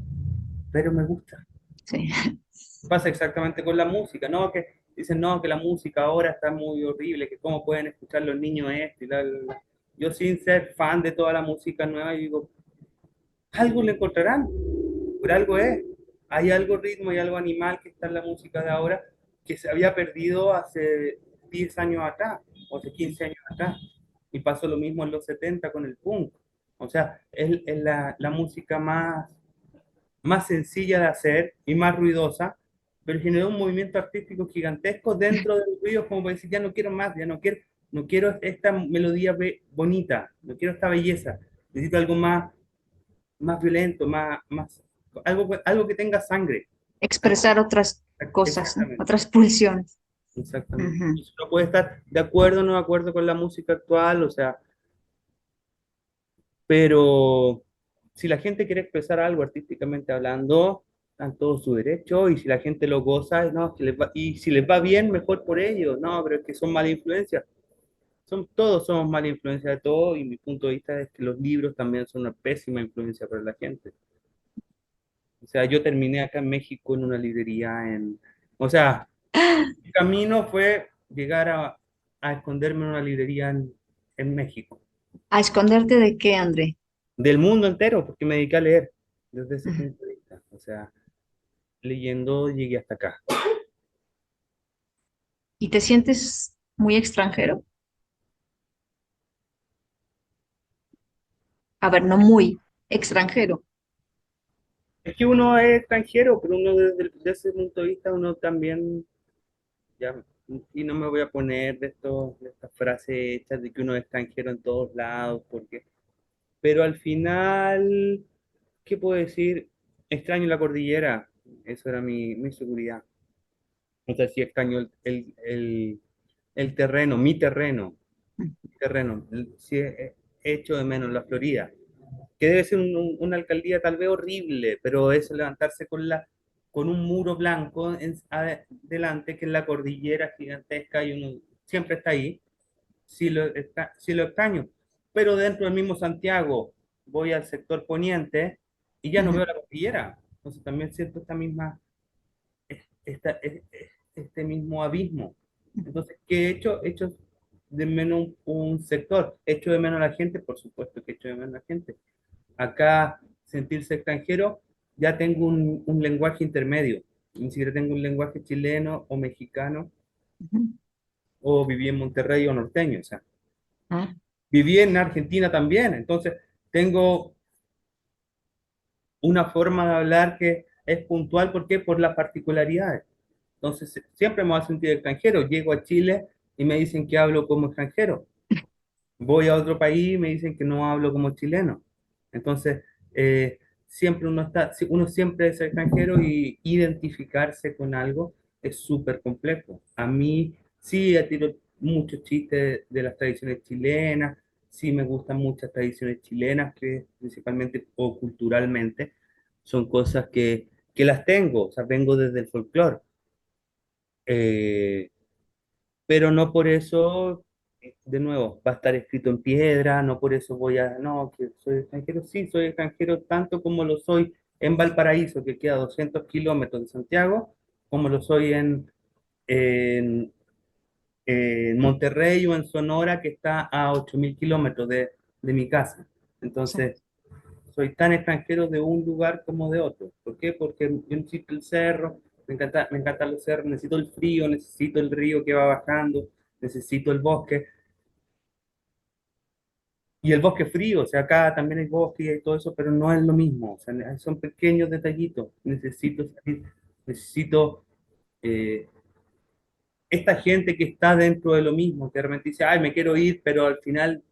pero me gusta. Sí. Pasa exactamente con la música, ¿no? Que dicen, no, que la música ahora está muy horrible, que cómo pueden escuchar los niños esto y tal. Yo sin ser fan de toda la música nueva, yo digo, algo le encontrarán, por algo es. Hay algo ritmo y algo animal que está en la música de ahora que se había perdido hace 10 años atrás, o hace 15 años atrás. Y pasó lo mismo en los 70 con el punk. O sea, es la música más sencilla de hacer y más ruidosa, pero generó un movimiento artístico gigantesco dentro del ruido, como para decir, ya no quiero más, ya no quiero esta melodía bonita, no quiero esta belleza, necesito algo más violento, algo que tenga sangre. Algo Expresar otras cosas, ¿no? exactamente, Otras pulsiones. exactamente. Ujú. Entonces, uno puede estar de acuerdo o no de acuerdo con la música actual, o sea, pero si la gente quiere expresar algo artísticamente hablando, están todo su derecho, y si la gente lo goza, no, y si les va bien, mejor por ellos, no, pero es que son mala influencia. Todos somos mala influencia de todo, y mi punto de vista es que los libros también son una pésima influencia para la gente. O sea, yo terminé acá en México en una librería o sea, mi camino fue llegar a esconderme en una librería en México, ¿A esconderte de qué, André? del mundo entero, porque me dediqué a leer desde ese Ujú. punto de vista. O sea, leyendo llegué hasta acá. ¿Y te sientes muy extranjero? A ver, no muy extranjero. Es que uno es extranjero, pero uno desde ese punto de vista, uno también, ya, y no me voy a poner de estas frases hechas de que uno es extranjero en todos lados, pero al final, ¿qué puedo decir? Extraño la cordillera, eso era mi seguridad. O sea, sí extraño el terreno, mi terreno, sí he hecho de menos la Florida, que debe ser una alcaldía tal vez horrible, pero es levantarse con un muro blanco delante, que es la cordillera gigantesca, y uno siempre está ahí, sí lo extraño. Pero dentro del mismo Santiago voy al sector poniente y ya no Ujú. veo la cordillera. Entonces también siento este mismo abismo. Entonces, ¿qué he hecho? He hecho de menos un sector. He hecho de menos a la gente, por supuesto que he hecho de menos a la gente. Acá, sentirse extranjero, ya tengo un lenguaje intermedio. Ni siquiera tengo un lenguaje chileno o mexicano, Ujú. o viví en Monterrey o norteño. O sea, Ah, viví en Argentina también. Entonces, tengo una forma de hablar que es puntual. ¿Por qué? Por las particularidades. Entonces, siempre me voy a sentir extranjero. Llego a Chile y me dicen que hablo como extranjero. Voy a otro país y me dicen que no hablo como chileno. Entonces, siempre uno siempre es extranjero, y identificarse con algo es súper complejo. A mí sí tiro muchos chistes de las tradiciones chilenas, sí me gustan muchas tradiciones chilenas, que principalmente o culturalmente son cosas que las tengo, o sea, vengo desde el folclore. Eh, pero no por eso, de nuevo, va a estar escrito en piedra, no por eso no, que soy extranjero, sí, soy extranjero tanto como lo soy en Valparaíso, que queda a 200 kilómetros de Santiago, como lo soy en, en Monterrey o en Sonora, que está a 8.000 kilómetros de mi casa. sí. Entonces, soy tan extranjero de un lugar como de otro. ¿Por qué? Porque yo necesito el cerro, me encantan los cerros, necesito el frío, necesito el río que va bajando, necesito el bosque. Y el bosque frío, o sea, acá también hay bosque y todo eso, pero no es lo mismo. O sea, son pequeños detallitos. Necesito salir, necesito eh, esta gente que está dentro de lo mismo, que de repente dice, ay, me quiero ir, pero al final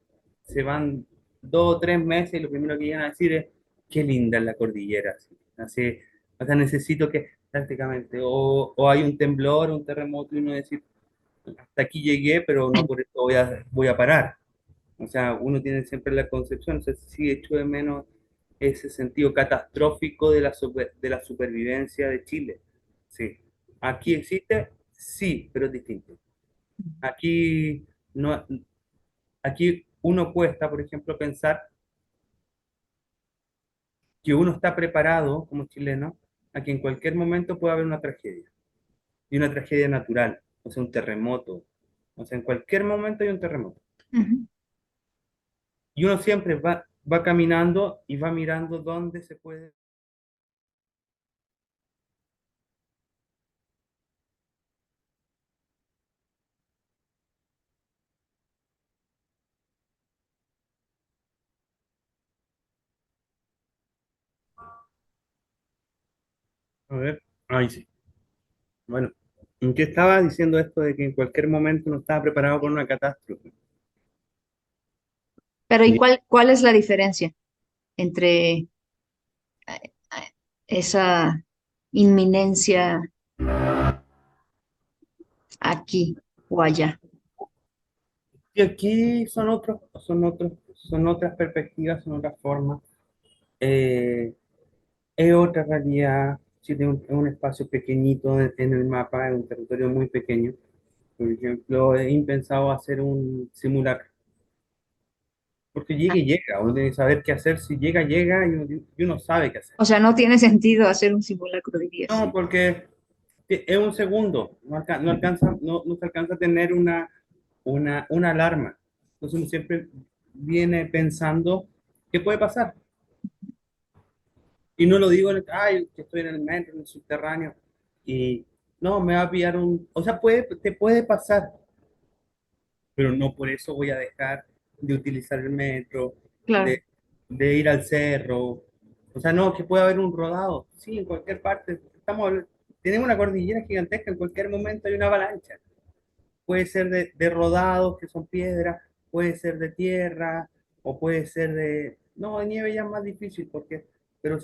se van 2 o 3 meses y lo primero que llegan a decir es, qué linda es la cordillera. Así, o sea, necesito que prácticamente, o hay un temblor, un terremoto y uno decir, hasta aquí llegué, pero no por eso voy a parar. O sea, uno tiene siempre la concepción, o sea, sí echo de menos ese sentido catastrófico de la supervivencia de Chile. Sí. Aquí existe, sí, pero es distinto. Aquí no, aquí uno cuesta, por ejemplo, pensar que uno está preparado como chileno a que en cualquier momento pueda haber una tragedia, y una tragedia natural, o sea, un terremoto. O sea, en cualquier momento hay un terremoto. Ujú. Y uno siempre va caminando y va mirando dónde se puede. A ver, ahí sí. Bueno, ¿en qué estaba diciendo esto de que en cualquier momento uno estaba preparado por una catástrofe? Pero ¿y Y cuál es la diferencia entre esa inminencia aquí o allá? y aquí son otras perspectivas, son otras formas. Eh, es otra realidad. Chile es un espacio pequeñito en el mapa, es un territorio muy pequeño. Por ejemplo, es impensado hacer un simulacro, porque llega y llega. Uno tiene que saber qué hacer. Si llega, llega y uno sabe qué hacer. O sea, no tiene sentido hacer un simulacro, dirías. No, porque es un segundo, no se alcanza a tener una alarma. Entonces uno siempre viene pensando qué puede pasar. Y no lo digo, ay, que estoy en el metro, en el subterráneo, y no, me va a pillar o sea, te puede pasar, pero no por eso voy a dejar de utilizar el metro, Claro. de, de ir al cerro. O sea, no, que puede haber un rodado, sí, en cualquier parte. Tenemos una cordillera gigantesca, en cualquier momento hay una avalancha. Puede ser de rodados, que son piedras, puede ser de tierra, o puede ser de... No, de nieve ya es más difícil, pero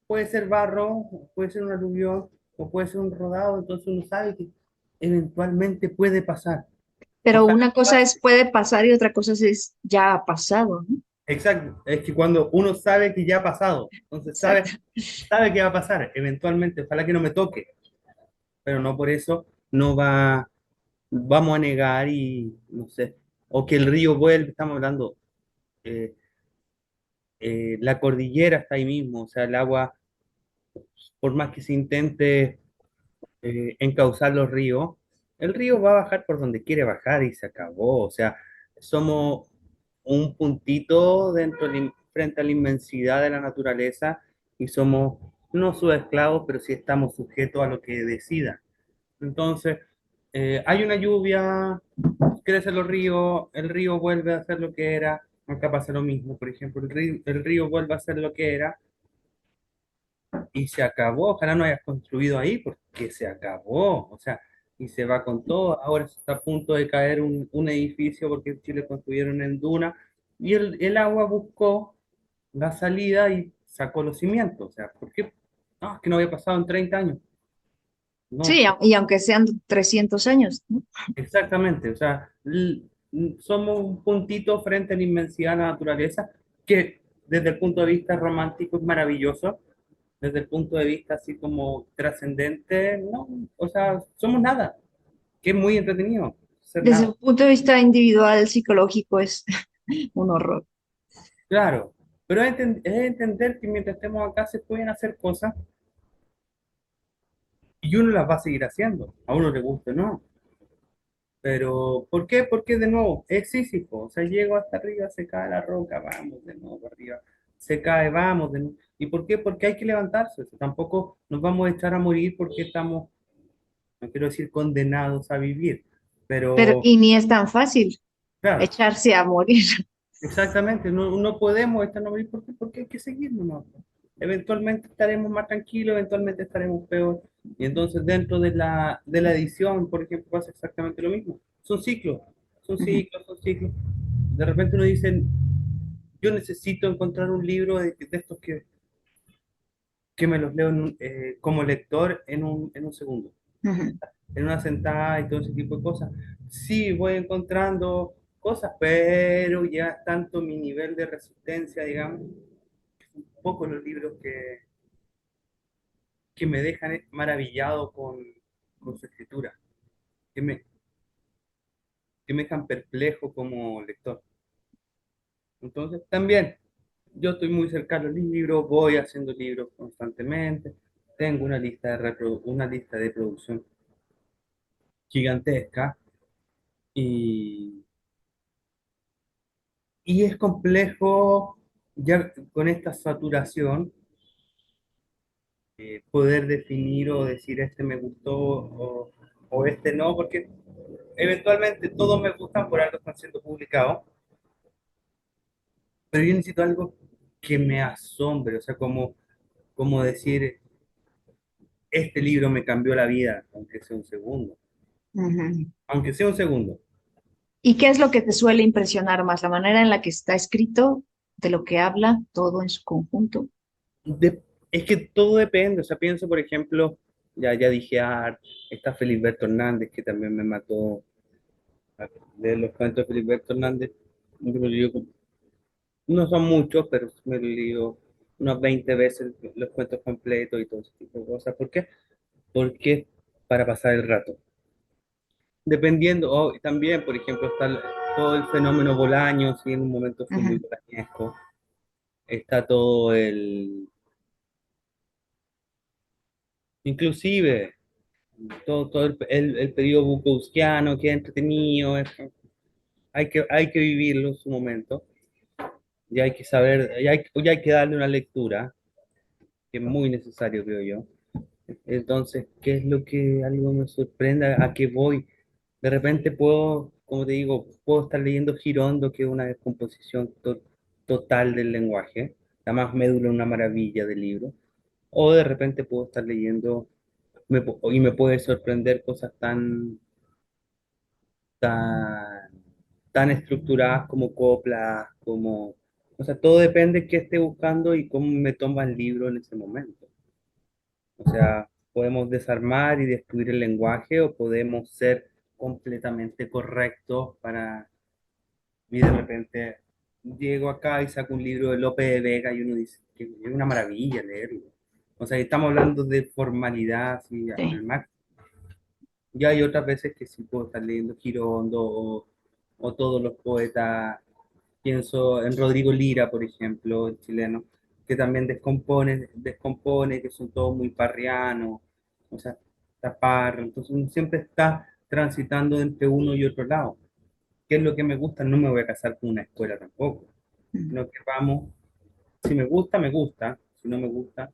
puede ser barro, puede ser un aluvión, o puede ser un rodado, entonces uno sabe que eventualmente puede pasar. Pero Ojalá una no cosa es pase. puede pasar y otra cosa es ya ha pasado, ¿no? Exacto, es que cuando uno sabe que ya ha pasado, entonces Exacto. sabe que va a pasar, eventualmente, ojalá que no me toque, pero no por eso no vamos a negar y no sé, o que el río vuelve, estamos hablando, eh, la cordillera está ahí mismo, o sea, el agua, por más que se intente encauzar los ríos, el río va a bajar por donde quiere bajar y se acabó, o sea, somos un puntito frente a la inmensidad de la naturaleza y somos no sus esclavos, pero sí estamos sujetos a lo que decida. Entonces, hay una lluvia, crecen los ríos, el río vuelve a ser lo que era, acá pasa lo mismo, por ejemplo, el río vuelve a ser lo que era y se acabó, ojalá no hayas construido ahí porque se acabó, o sea, y se va con todo, ahora está a punto de caer un edificio porque en Chile construyeron en duna y el agua buscó la salida y sacó los cimientos, o sea, ¿por qué? No, es que no había pasado en 30 años, no. Sí, y aunque sean 300 años, ¿no? Exactamente, o sea, somos un puntito frente a la inmensidad de la naturaleza que desde el punto de vista romántico es maravilloso, desde el punto de vista así como trascendente, no, o sea, somos nada, que es muy entretenido ser Desde nada. un punto de vista individual, psicológico, es un horror. Claro, pero es entender que mientras estemos acá se pueden hacer cosas y uno las va a seguir haciendo, a uno le guste o no. Pero, ¿por qué? Porque de nuevo, es Sísifo. O sea, llego hasta arriba, se cae la roca, vamos de nuevo para arriba. Se cae, vamos de nuevo. ¿Y por qué? Porque hay que levantarse. O sea, tampoco nos vamos a echar a morir porque estamos, no quiero decir condenados a vivir. Pero, Pero, y ni es tan fácil claro, echarse a morir. exactamente, no podemos echar a morir porque hay que seguir nomás. eventualmente estaremos más tranquilos, eventualmente estaremos peor. Y entonces dentro de la edición, por ejemplo, pasa exactamente lo mismo. Son ciclos, son Ujú, ciclos, son ciclos. De repente uno dice, yo necesito encontrar un libro de estos que me los leo como lector en un segundo, ujú, en una sentada y todo ese tipo de cosas. Sí, voy encontrando cosas, pero ya tanto mi nivel de resistencia, digamos, un poco los libros que me dejan maravillado con su escritura, que me, que me dejan perplejo como lector. Entonces, también, yo estoy muy cercano al libro, voy haciendo libros constantemente, tengo una lista de producción gigantesca y, y es complejo ya con esta saturación poder definir o decir este me gustó o este no, porque eventualmente todos me gustan por algo están siendo publicados, pero yo necesito algo que me asombre, o sea, como decir, este libro me cambió la vida, ujú. aunque sea un segundo. ¿Y qué es lo que te suele impresionar más? ¿La manera en la que está escrito, de lo que habla, todo en su conjunto? Es que todo depende, o sea, pienso, por ejemplo, ya dije, está Feliberto Hernández, que también me mató de los cuentos de Feliberto Hernández, yo me lo digo, no son muchos, pero me lo digo unas 20 veces los cuentos completos y todo ese tipo de cosas. ¿Por qué? Porque para pasar el rato. Dependiendo, también, por ejemplo, está todo el fenómeno Bolaños, y en un momento fue muy Ujú, bolañesco. Está todo inclusive, todo el periodo Bukowskiano, que es entretenido, hay que vivirlo en su momento, y hay que saber, y hay que darle una lectura, que es muy necesario, creo yo. Entonces, ¿qué es lo que algo me sorprende? ¿A qué voy? De repente puedo, como te digo, puedo estar leyendo Girondo, que es una descomposición total del lenguaje, la más médula, una maravilla del libro, o de repente puedo estar leyendo y me puede sorprender cosas tan, tan estructuradas como coplas, o sea, todo depende de qué esté buscando y cómo me toma el libro en ese momento. O sea, podemos desarmar y destruir el lenguaje o podemos ser completamente correctos y de repente llego acá y saco un libro de Lope de Vega y uno dice que es una maravilla leerlo. O sea, estamos hablando de formalidad, así, al sí. máximo. Ya hay otras veces que sí puedo estar leyendo Girondo o todos los poetas. Pienso en Rodrigo Lira, por ejemplo, el chileno, que también descompone, que son todos muy parrianos, o sea, tapar. Entonces uno siempre está transitando entre uno y otro lado. ¿Qué es lo que me gusta? No me voy a casar con una escuela tampoco, Ujú, sino que vamos, si me gusta, me gusta, si no me gusta,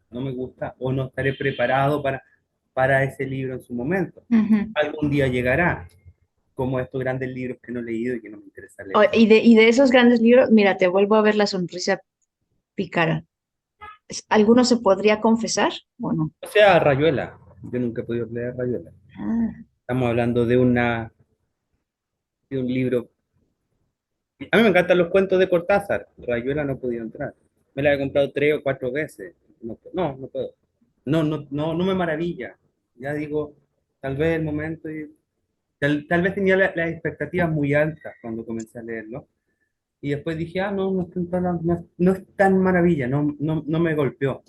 no me gusta, o no estaré preparado para ese libro en su momento. ujú. Algún día llegará, como estos grandes libros que no he leído y que no me interesa leer. Y de esos grandes libros, mira, te vuelvo a ver la sonrisa pícara. ¿Alguno se podría confesar o no? O sea, Rayuela, yo nunca he podido leer Rayuela. Ah, Estamos hablando de un libro. A mí me encantan los cuentos de Cortázar, Rayuela no he podido entrar. Me la he comprado 3 o 4 veces. No puedo. No me maravilla. Ya digo, tal vez el momento, tal vez tenía las expectativas muy altas cuando comencé a leerlo. Y después dije, no es tan maravilla, no me golpeó.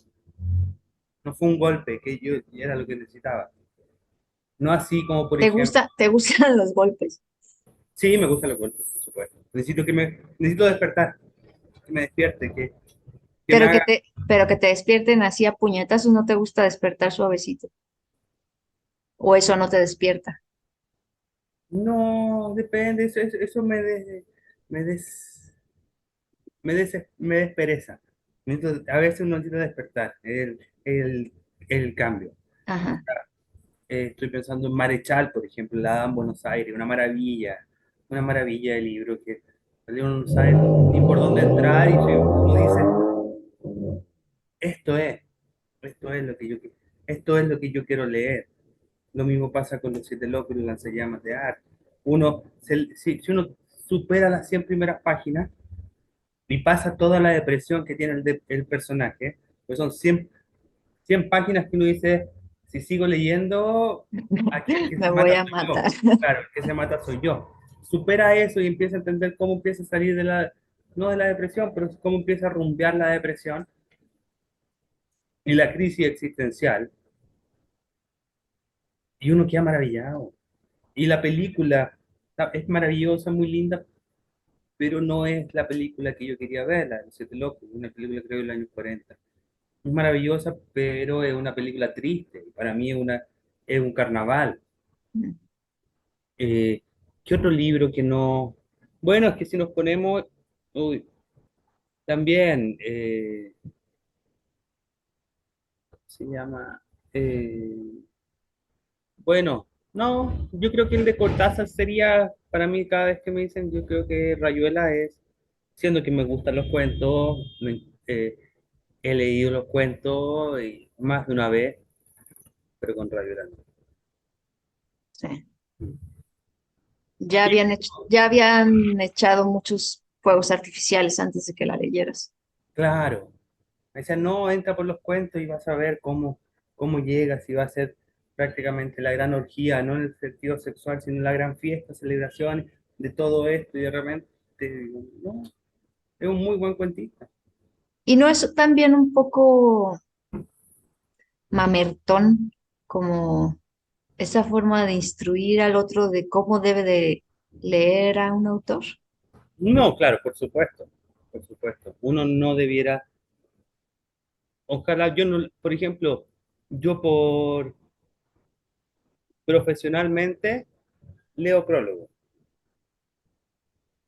No fue un golpe que yo era lo que necesitaba. No así como, por ejemplo, te gustan los golpes? sí, me gustan los golpes, por supuesto. Necesito despertar, que me despierte, que me haga. Pero que te despierten así a puñetazos, ¿no te gusta despertar suavecito? ¿O eso no te despierta? No, depende, eso me des, me despereza. A veces uno necesita despertar, el cambio. Ajá. Estoy pensando en Marechal, por ejemplo, la Dama en Buenos Aires, una maravilla de libro que salió uno no sabe ni por dónde entrar y uno dice, esto es, esto es lo que yo, esto es lo que yo quiero leer. Lo mismo pasa con los siete locos y los lanzallamas de Ar. Si uno supera las 100 primeras páginas y pasa toda la depresión que tiene el personaje, pues son 100 páginas que uno dice, si sigo leyendo, aquí el que Me se voy mata a soy matar. yo. Claro, el que se mata soy yo. Supera eso y empieza a entender cómo empieza a salir de la, no de la depresión, pero cómo empieza a rumbear la depresión y la crisis existencial. Y uno queda maravillado. Y la película es maravillosa, muy linda, pero no es la película que yo quería ver, la de Los Siete Locos, una película creo del año 40. Es maravillosa, pero es una película triste. Para mí es un carnaval. Eh, ¿Qué otro libro que no? Bueno, es que si nos ponemos, uy, también, ¿cómo se llama? Eh, bueno, no, yo creo que el de Cortázar sería, para mí, cada vez que me dicen, yo creo que Rayuela es, siendo que me gustan los cuentos, he leído los cuentos y más de una vez, pero con Rayuela no. Sí. Y Ya habían echado muchos fuegos artificiales antes de que la leyeras. claro, me decían, no, entra por los cuentos y vas a ver cómo llegas y va a ser prácticamente la gran orgía, no en el sentido sexual, sino la gran fiesta, celebración de todo esto. Y de repente digo, no, es un muy buen cuentista. ¿Y no es también un poco mamertón como esa forma de instruir al otro de cómo debe de leer a un autor? No, claro, por supuesto, por supuesto. Uno no debiera, ojalá yo no, por ejemplo, yo por profesionalmente leo prólogo.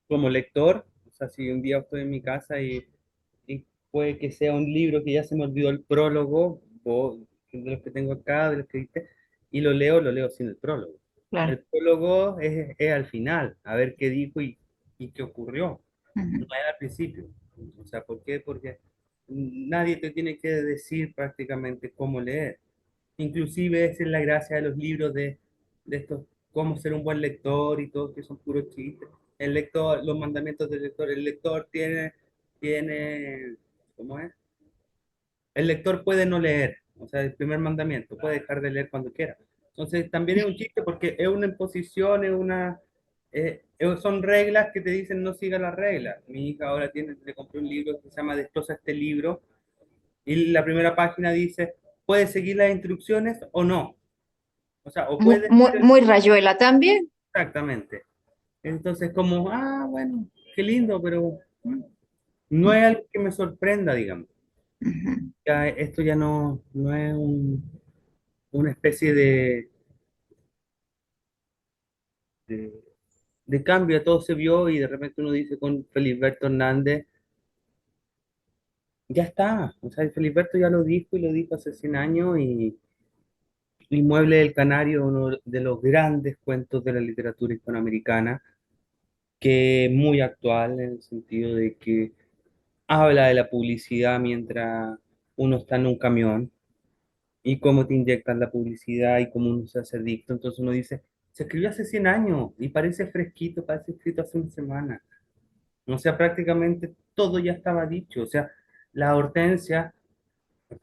Como lector, o sea, si un día estoy en mi casa y puede que sea un libro que ya se me olvidó el prólogo, o de los que tengo acá, de los que viste, y lo leo sin el prólogo. Claro. El prólogo es al final, a ver qué dijo y qué ocurrió, no Ujú. es al principio. O sea, ¿por qué? Porque nadie te tiene que decir prácticamente cómo leer. Inclusive esa es la gracia de los libros de estos, cómo ser un buen lector y todo, que son puros chistes. El lector, los mandamientos del lector, el lector tiene, ¿cómo es? El lector puede no leer, o sea, el primer mandamiento, puede dejar de leer cuando quiera. Entonces, también es un chiste porque es una imposición, son reglas que te dicen no siga las reglas. Mi hija ahora le compré un libro que se llama Destroza este libro, y la primera página dice, ¿puedes seguir las instrucciones o no? O sea, o puedes Muy, leer muy Rayuela también. exactamente. Entonces, como, bueno, qué lindo, pero no es algo que me sorprenda, digamos. Ujú. Ya, esto ya no es una especie de, de cambio, todo se vio y de repente uno dice con Feliberto Hernández, ya está. O sea, Feliberto ya lo dijo y lo dijo hace 100 años y Mueble del Canario, uno de los grandes cuentos de la literatura hispanoamericana, que es muy actual en el sentido de que habla de la publicidad mientras uno está en un camión y cómo te inyectan la publicidad y cómo uno se hace adicto. Entonces uno dice, se escribió hace 100 años y parece fresquito, parece escrito hace una semana. O sea, prácticamente todo ya estaba dicho. O sea, la hortensia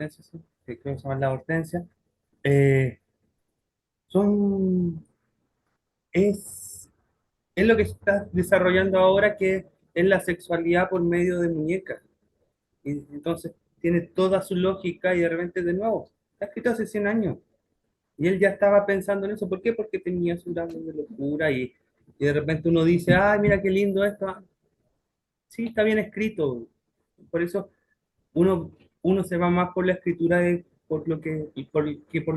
sí, que creo que se llama la hortensia, eh, son, es, es lo que se está desarrollando ahora, que es la sexualidad por medio de muñecas. Y entonces tiene toda su lógica y de repente de nuevo, está escrito hace 100 años. Y él ya estaba pensando en eso. ¿Por qué? Porque tenía su grado de locura y de repente uno dice, ay, mira qué lindo esto. Ah, sí, está bien escrito. Por eso uno, uno se va más por la escritura que por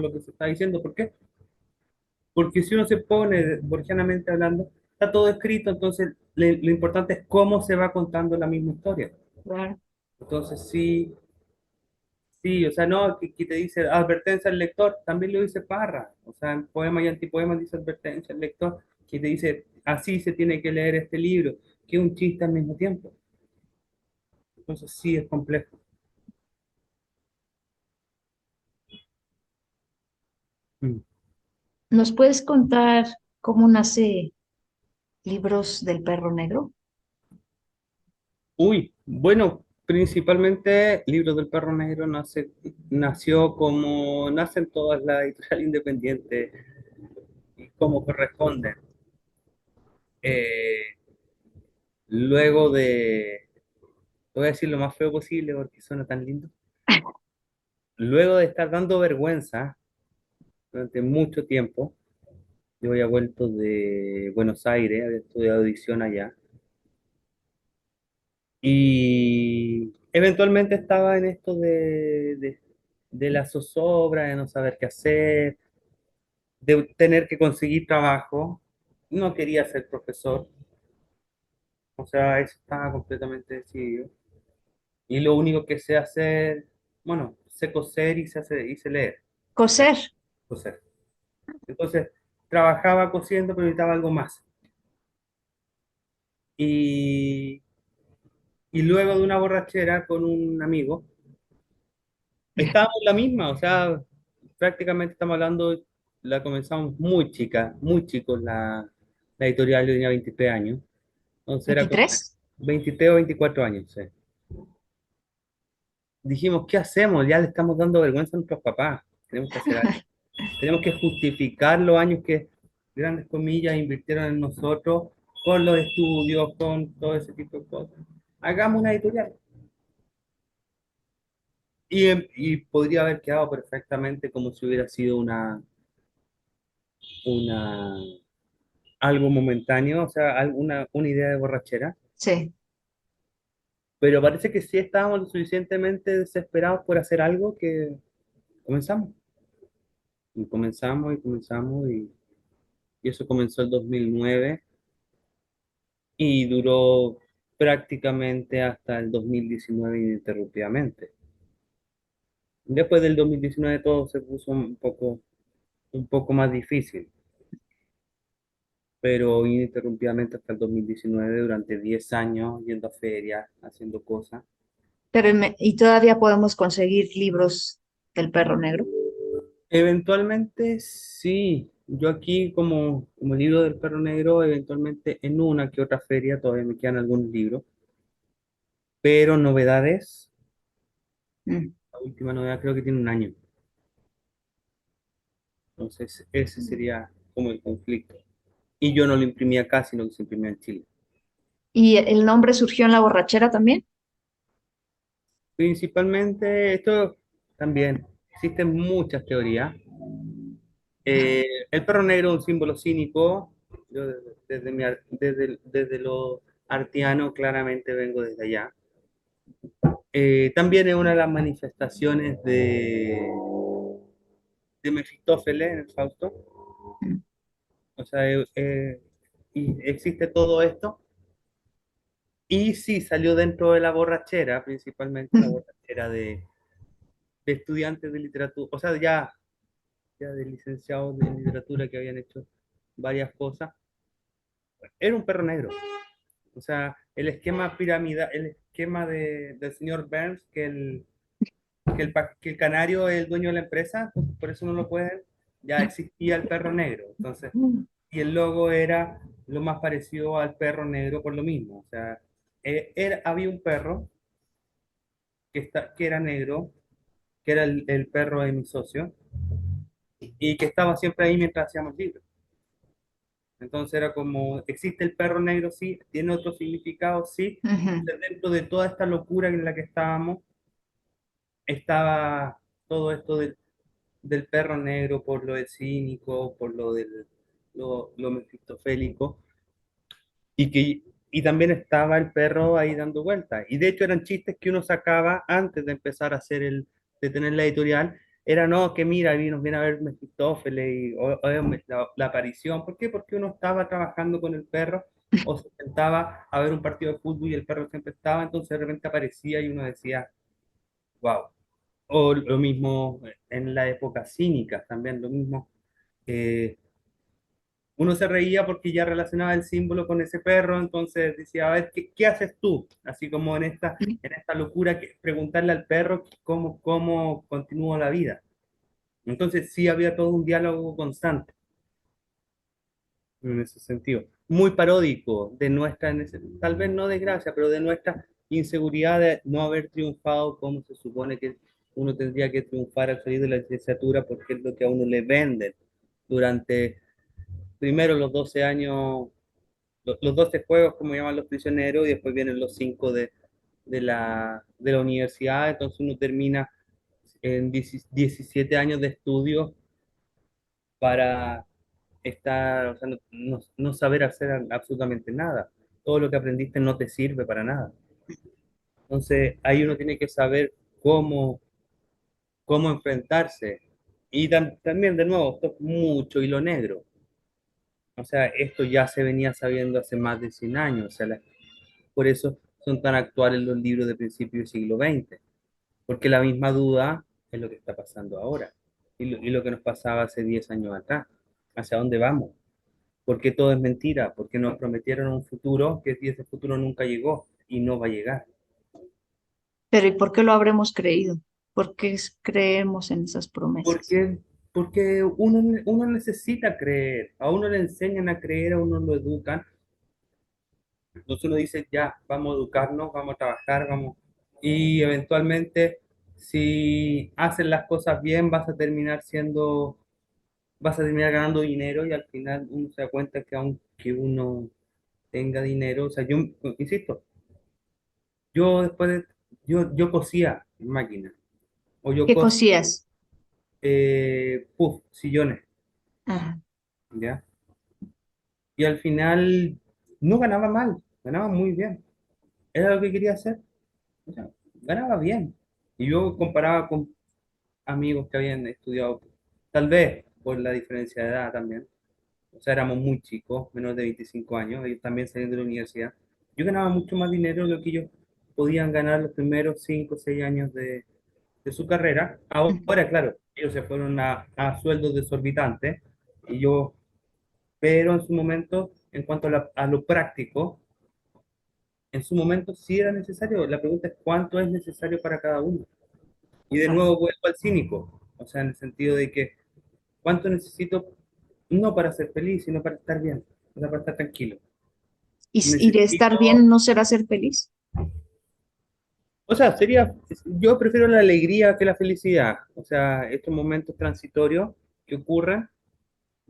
lo que se está diciendo. ¿Por qué? Porque si uno se pone, borgianamente hablando, está todo escrito, entonces lo importante es cómo se va contando la misma historia. Claro. Entonces sí, sí, o sea, no, que te dice advertencia al lector, también lo dice Parra, o sea, en poemas y antipoemas dice advertencia al lector, que te dice, así se tiene que leer este libro, que es un chiste al mismo tiempo. Entonces sí, es complejo. Mm. ¿Nos puedes contar cómo nace Libros del Perro Negro? Uy, bueno, principalmente Libros del Perro Negro nació como nacen todas las editoriales independientes y como corresponde. Eh, luego de, Voy a decir lo más feo posible porque suena tan lindo. Luego de estar dando vergüenza durante mucho tiempo, yo había vuelto de Buenos Aires, había estudiado edición allá, y eventualmente estaba en esto de la zozobra, de no saber qué hacer, de tener que conseguir trabajo. No quería ser profesor, o sea, eso estaba completamente decidido. Y lo único que sé hacer, bueno, sé coser y sé leer, Coser. coser. Entonces, trabajaba cosiendo, pero necesitaba algo más. Y, y luego de una borrachera con un amigo, estábamos en la misma, o sea, prácticamente estamos hablando, la comenzamos muy chica, muy chicos, la editorial, yo tenía 23 años, entonces era como 23. 23 o 24 años, sí. Dijimos, ¿qué hacemos? Ya le estamos dando vergüenza a nuestros papás, tenemos que hacer algo. Tenemos que justificar los años que, grandes comillas, invirtieron en nosotros con los estudios, con todo ese tipo de cosas. Hagamos una editorial. Y podría haber quedado perfectamente como si hubiera sido una, algo momentáneo, o sea, una idea de borrachera. Sí. Pero parece que sí estábamos lo suficientemente desesperados por hacer algo que comenzamos. Y comenzamos y comenzamos y eso comenzó el 2009 y duró prácticamente hasta el 2019 ininterrumpidamente. Después del 2019 todo se puso un poco más difícil, pero ininterrumpidamente hasta el 2019, durante 10 años, yendo a ferias, haciendo cosas. Pero y todavía podemos conseguir libros del Perro Negro. Eventualmente sí, yo aquí como libro del perro negro, eventualmente en una que otra feria todavía me quedan algunos libros, pero novedades, Mm. la última novedad creo que tiene un año, entonces ese sería como el conflicto. Y yo no lo imprimía acá, sino que se imprimía en Chile. ¿Y el nombre surgió en la borrachera también? Principalmente, esto también, existen muchas teorías. El perro negro es un símbolo cínico. Yo desde lo artiano claramente vengo desde allá. También es una de las manifestaciones de Mefistófeles en el Fausto. Mm. O sea, y existe todo esto. Y sí, salió dentro de la borrachera, principalmente la borrachera de estudiantes de literatura, o sea, ya de licenciados de literatura que habían hecho varias cosas. Era un perro negro. O sea, el esquema piramidal, el esquema del señor Burns, que el canario es el dueño de la empresa, entonces por eso no lo pueden, ya existía el perro negro. Entonces, Mm. y el logo era lo más parecido al perro negro por lo mismo. O sea, había un perro que era negro, que era el perro de mi socio, y que estaba siempre ahí mientras hacíamos libros. Entonces era como, existe el perro negro, sí, tiene otro significado, sí. Ujú. Entonces, dentro de toda esta locura en la que estábamos, estaba todo esto del perro negro por lo de cínico, por lo mefistofélico, y también estaba el perro ahí dando vueltas. Y de hecho eran chistes que uno sacaba antes de empezar a de tener la editorial. Era, no, que mira, y nos viene a ver Mefistófeles o la aparición. ¿Por qué? Porque uno estaba trabajando con el perro o se sentaba a ver un partido de fútbol y el perro siempre estaba, entonces de repente aparecía y uno decía, wow. O lo mismo en la época cínica, también lo mismo. eh, Uno se reía porque ya relacionaba el símbolo con ese perro, entonces decía, a ver, ¿qué haces tú? Así como en esta locura, que preguntarle al perro cómo continúa la vida. Entonces sí había todo un diálogo constante en ese sentido. Muy paródico de nuestra, tal vez no desgracia, pero de nuestra inseguridad de no haber triunfado como se supone que uno tendría que triunfar al salir de la licenciatura, porque es lo que a uno le venden durante primero los 12 años, los 12 juegos, como llaman los prisioneros, y después vienen los 5 de la universidad. Entonces uno termina en 17 años de estudio para estar, o sea, no saber hacer absolutamente nada. Todo lo que aprendiste no te sirve para nada. Entonces, ahí uno tiene que saber cómo enfrentarse. Y también, de nuevo, esto es mucho hilo negro. O sea, esto ya se venía sabiendo hace más de 100 años. O sea, por eso son tan actuales los libros de principios del siglo XX. Porque la misma duda es lo que está pasando ahora. Y lo que nos pasaba hace 10 años atrás. ¿Hacia dónde vamos? Porque todo es mentira, porque nos prometieron un futuro que ese futuro nunca llegó y no va a llegar. Pero ¿y por qué lo habremos creído? ¿Por qué creemos en esas promesas? Porque, porque uno necesita creer, a uno le enseñan a creer, a uno lo educan, entonces uno dice, ya, vamos a educarnos, vamos a trabajar, vamos, y eventualmente, si hacen las cosas bien, vas a terminar ganando dinero y al final uno se da cuenta que aunque uno tenga dinero, o sea, yo insisto, Yo después de, yo cosía en máquina, o yo ¿Qué cosías? sillones, Ajá. ¿ya? Y al final no ganaba mal, ganaba muy bien. Era lo que quería hacer, o sea, ganaba bien. Y yo comparaba con amigos que habían estudiado, tal vez por la diferencia de edad también, o sea, éramos muy chicos, menos de 25 años, ellos también saliendo de la universidad. Yo ganaba mucho más dinero de lo que ellos podían ganar los primeros 5 o 6 años de su carrera. Ujú. Ahora, claro, ellos se fueron a sueldos desorbitantes, y yo, pero en su momento, en cuanto a lo práctico, en su momento sí era necesario. La pregunta es cuánto es necesario para cada uno. Y de Claro. nuevo vuelvo al cínico, o sea, en el sentido de que cuánto necesito no para ser feliz, sino para estar bien, o sea, para estar tranquilo. Y de estar bien Necesito, no será ser feliz? o sea, yo prefiero la alegría que la felicidad. O sea, estos momentos transitorios que ocurren.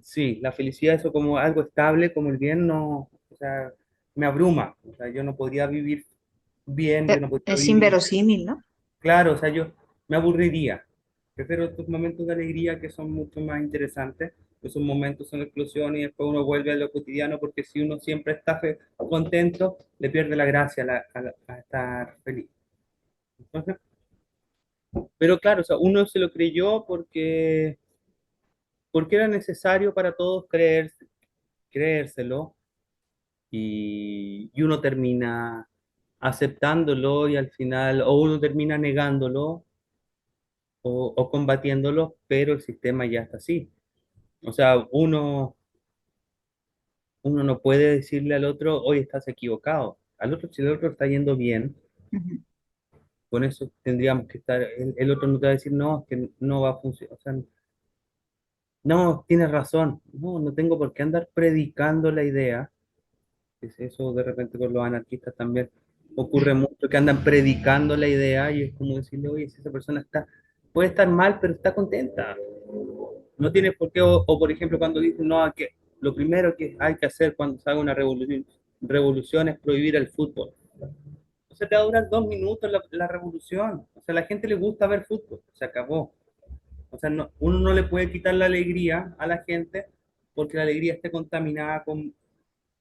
Sí, la felicidad, eso como algo estable, como el bien, no, o sea, me abruma. O sea, yo no podría vivir bien, yo no podría Es vivir, inverosímil, ¿no? claro, o sea, yo me aburriría. Prefiero estos momentos de alegría que son mucho más interesantes. Esos momentos son explosiones y después uno vuelve a lo cotidiano, porque si uno siempre está contento, le pierde la gracia a estar feliz. Entonces, pero claro, o sea, uno se lo creyó porque era necesario para todos creérselo, y uno termina aceptándolo y al final o uno termina negándolo o combatiéndolo, pero el sistema ya está así. O sea, uno no puede decirle al otro, hoy estás equivocado. Al otro, si el otro está yendo bien, Ujú. con eso tendríamos que estar, el otro no te va a decir, no, es que no va a funcionar. O sea, no, tienes razón. No, no tengo por qué andar predicando la idea. Eso de repente con los anarquistas también ocurre mucho, que andan predicando la idea y es como decirle, oye, si esa persona puede estar mal, pero está contenta. No tiene por qué, o por ejemplo cuando dicen, no, que lo primero que hay que hacer cuando se haga una revolución es prohibir el fútbol. O sea, te va a durar 2 minutos la revolución. O sea, a la gente le gusta ver fútbol, se acabó. O sea, uno no le puede quitar la alegría a la gente porque la alegría esté contaminada con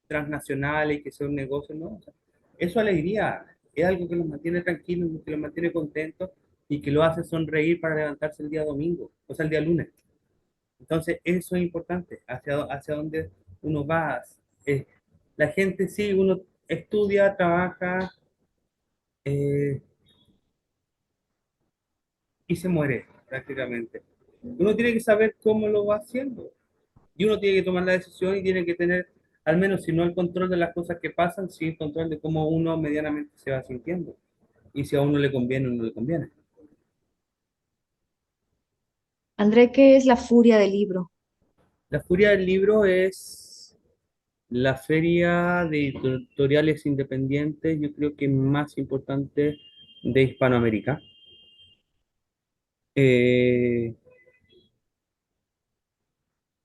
transnacionales y que sea un negocio, ¿no? O sea, eso es alegría, es algo que los mantiene tranquilos, que los mantiene contentos y que lo hace sonreír para levantarse el día domingo, o sea, el día lunes. Entonces, eso es importante, hacia dónde uno va. Eh, la gente sí, uno estudia, trabaja, eh, y se muere prácticamente. Uno tiene que saber cómo lo va haciendo. Y uno tiene que tomar la decisión y tiene que tener, al menos si no el control de las cosas que pasan, sí el control de cómo uno medianamente se va sintiendo. Y si a uno le conviene o no le conviene. André, ¿qué es la furia del libro? La Furia del Libro es la feria de editoriales independientes, yo creo que más importante de Hispanoamérica. Eh,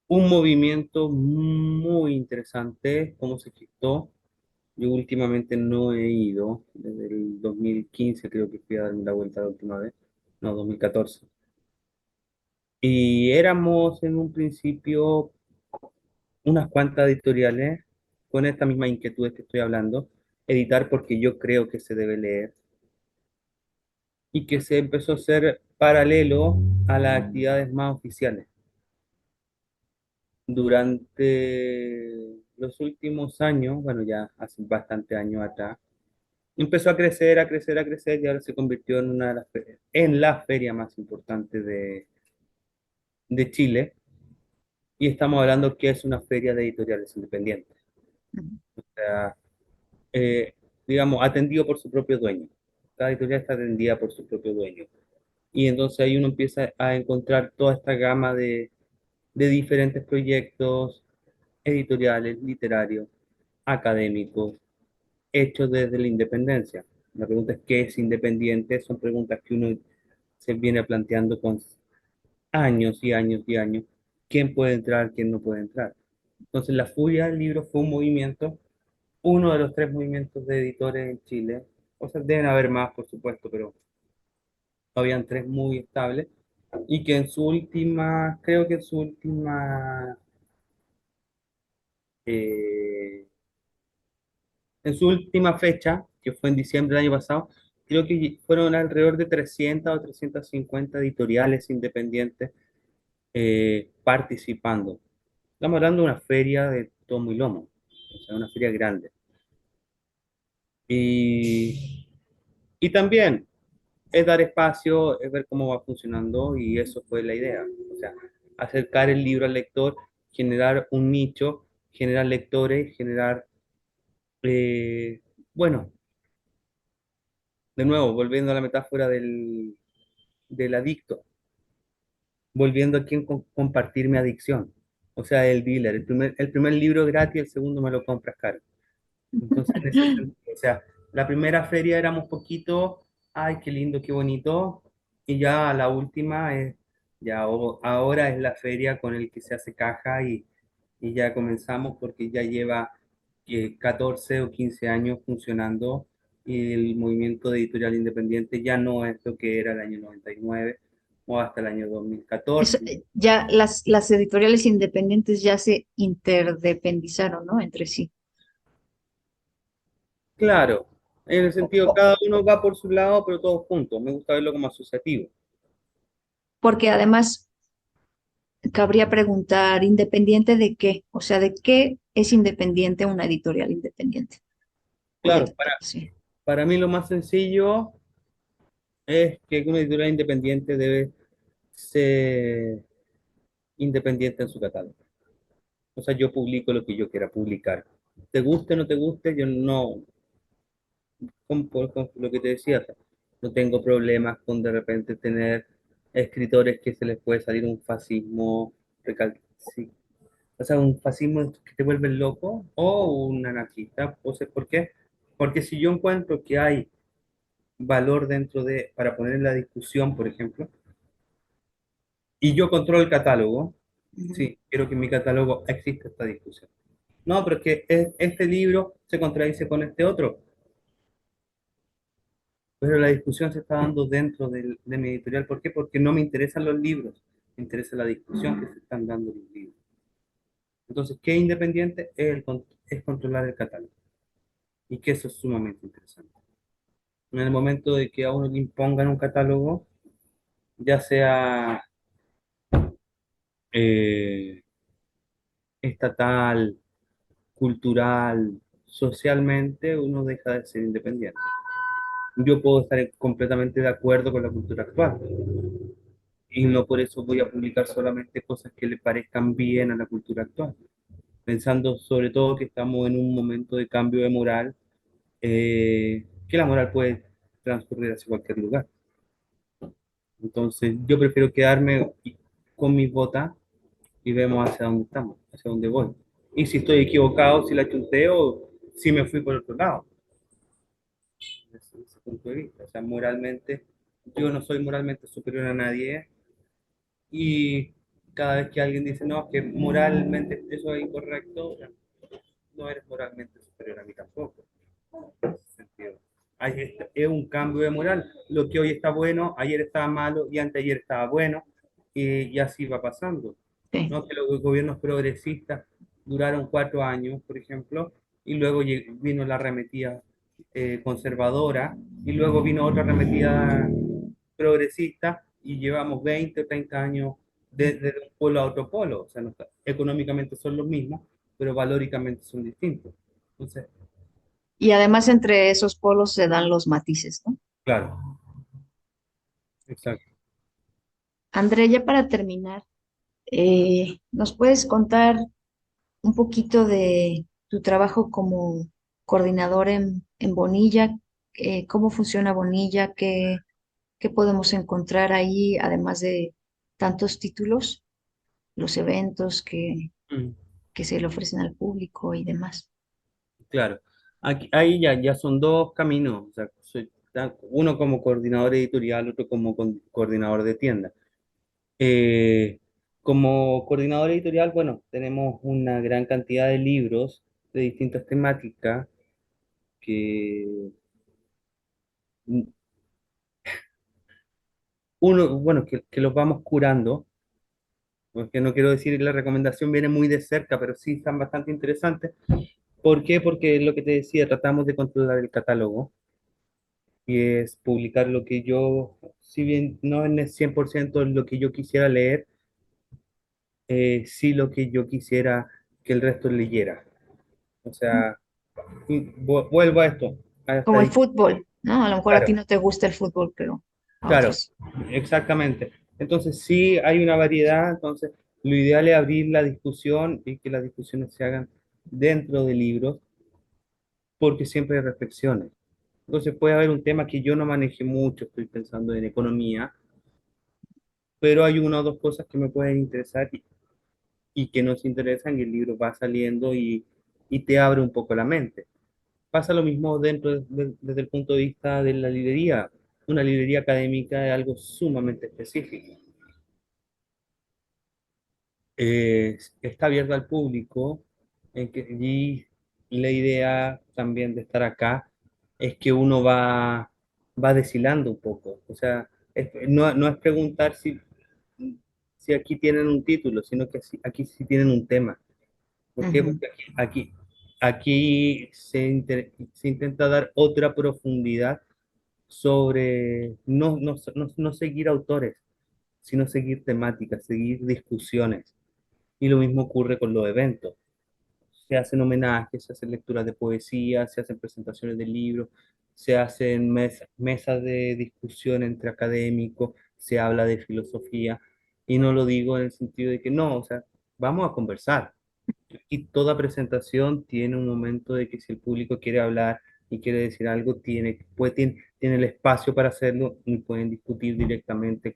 un movimiento muy interesante, cómo se gestó. Yo últimamente no he ido, desde el 2015 creo que fui a darme la vuelta la última vez, no, 2014. Y éramos en un principio unas cuantas editoriales con esta misma inquietud que estoy hablando, editar porque yo creo que se debe leer, y que se empezó a hacer paralelo a las actividades más oficiales. Durante los últimos años, bueno, ya hace bastante años atrás, empezó a crecer, a crecer, a crecer y ahora se convirtió en una de las en la feria más importante de Chile. Y estamos hablando que es una feria de editoriales independientes. Ujú. O sea, eh, digamos, atendido por su propio dueño. Cada editorial está atendida por su propio dueño. Y entonces ahí uno empieza a encontrar toda esta gama de diferentes proyectos editoriales, literarios, académicos, hechos desde la independencia. La pregunta es: ¿qué es independiente? Son preguntas que uno se viene planteando con años y años y años. ¿Quién puede entrar? ¿Quién no puede entrar? Entonces, la Furia del Libro fue un movimiento, uno de los tres movimientos de editores en Chile. O sea, deben haber más, por supuesto, pero habían tres muy estables. Y que en su última, creo que en su última, eh, en su última fecha, que fue en diciembre del año pasado, creo que fueron alrededor de 300 o 350 editoriales independientes participando. Estamos hablando de una feria de tomo y lomo, o sea, una feria grande. Y, y también es dar espacio, es ver cómo va funcionando y eso fue la idea. O sea, acercar el libro al lector, generar un nicho, generar lectores, generar, eh, bueno, de nuevo, volviendo a la metáfora del adicto, volviendo a quien compartir mi adicción. O sea, el dealer, el primer libro gratis, el segundo me lo compras caro. Entonces, en ese sentido, o sea, la primera feria éramos poquito, ay, qué lindo, qué bonito, y ya la última es, ya ahora es la feria con el que se hace caja y ya comenzamos porque ya lleva 14 o 15 años funcionando y el movimiento de editorial independiente ya no es lo que era el año 99 o hasta el año 2014. Ya las editoriales independientes ya se interdependizaron, ¿no? Entre sí. Claro, en el sentido, O- cada uno va por su lado, pero todos juntos. Me gusta verlo como asociativo. Porque además cabría preguntar, ¿independiente de qué? O sea, ¿de qué es independiente una editorial independiente? Claro, Podría, para, sí. para mí lo más sencillo es que una editorial independiente debe ser independiente en su catálogo. O sea, yo publico lo que yo quiera publicar. Te guste o no te guste, yo no, con lo que te decía, o sea, no tengo problemas con de repente tener escritores que se les puede salir un fascismo, sí, o sea, un fascismo que te vuelve loco o un anarquista. O sea, ¿por qué? Porque si yo encuentro que hay valor dentro de, para poner en la discusión, por ejemplo, y yo controlo el catálogo, Ujú. sí, quiero que en mi catálogo exista esta discusión. No, pero es que este libro se contradice con este otro, pero la discusión se está dando dentro de mi editorial. ¿Por qué? Porque no me interesan los libros, me interesa la discusión que se están dando en los libros. Entonces, ¿qué independiente? Es controlar el catálogo. Y que eso es sumamente interesante. En el momento de que a uno le impongan un catálogo, ya sea eh, estatal, cultural, socialmente, uno deja de ser independiente. Yo puedo estar completamente de acuerdo con la cultura actual y no por eso voy a publicar solamente cosas que le parezcan bien a la cultura actual, pensando sobre todo que estamos en un momento de cambio de moral, que la moral puede transcurrir hacia cualquier lugar. Entonces, yo prefiero quedarme. con mis botas y vemos hacia dónde estamos, hacia dónde voy. Y si estoy equivocado, si la chunteo, si me fui por otro lado, desde ese punto de vista. O sea, moralmente, yo no soy moralmente superior a nadie y cada vez que alguien dice, no, que moralmente eso es incorrecto, no eres moralmente superior a mí tampoco. En ese sentido. Es un cambio de moral. Lo que hoy está bueno, ayer estaba malo y anteayer estaba bueno, y así va pasando. Sí. ¿No? Que los gobiernos progresistas duraron 4 años, por ejemplo, y luego vino la arremetida conservadora, y luego vino otra arremetida progresista, y llevamos 20 o 30 años desde un polo a otro polo. O sea, económicamente son los mismos, pero valóricamente son distintos. Entonces, Y además entre esos polos se dan los matices, ¿no? claro, exacto. André, ya para terminar, ¿nos puedes contar un poquito de tu trabajo como coordinador en Bonilla? ¿Cómo funciona Bonilla? ¿Qué podemos encontrar ahí, además de tantos títulos, los eventos Mm, que se le ofrecen al público y demás? claro. Aquí, ahí ya son dos caminos. O sea, uno como coordinador editorial, otro como coordinador de tienda. Eh, Como coordinador editorial, bueno, tenemos una gran cantidad de libros de distintas temáticas que mm, bueno, que los vamos curando, porque no quiero decir que la recomendación viene muy de cerca, pero sí están bastante interesantes. ¿Por qué? Porque lo que te decía, tratamos de controlar el catálogo y es publicar lo que yo, si bien no en el 100% lo que yo quisiera leer, sí lo que yo quisiera que el resto leyera. O sea, y vuelvo a esto, a esta Como el discusión. fútbol, ¿no? A lo mejor a ti Claro, no te gusta el fútbol, pero a claro, otros. exactamente. Entonces, sí hay una variedad, entonces lo ideal es abrir la discusión y que las discusiones se hagan dentro de libros, porque siempre hay reflexiones. Entonces puede haber un tema que yo no maneje mucho, estoy pensando en economía, pero hay una o dos cosas que me pueden interesar y que nos interesan y el libro va saliendo y te abre un poco la mente. Pasa lo mismo desde el punto de vista de la librería. Una librería académica es algo sumamente específico. Está abierta al público, y la idea también de estar acá es que uno va deshilando un poco. O sea, no es preguntar si aquí tienen un título, sino que aquí sí tienen un tema. ¿Por qué? Ujú, Porque aquí se intenta dar otra profundidad sobre no seguir autores, sino seguir temáticas, seguir discusiones. Y lo mismo ocurre con los eventos. Se hacen homenajes, se hacen lecturas de poesía, se hacen presentaciones de libros, se hacen mesas de discusión entre académicos, se habla de filosofía. Y no lo digo en el sentido de que no, o sea, vamos a conversar. Y toda presentación tiene un momento de que si el público quiere hablar y quiere decir algo, tiene el espacio para hacerlo y pueden discutir directamente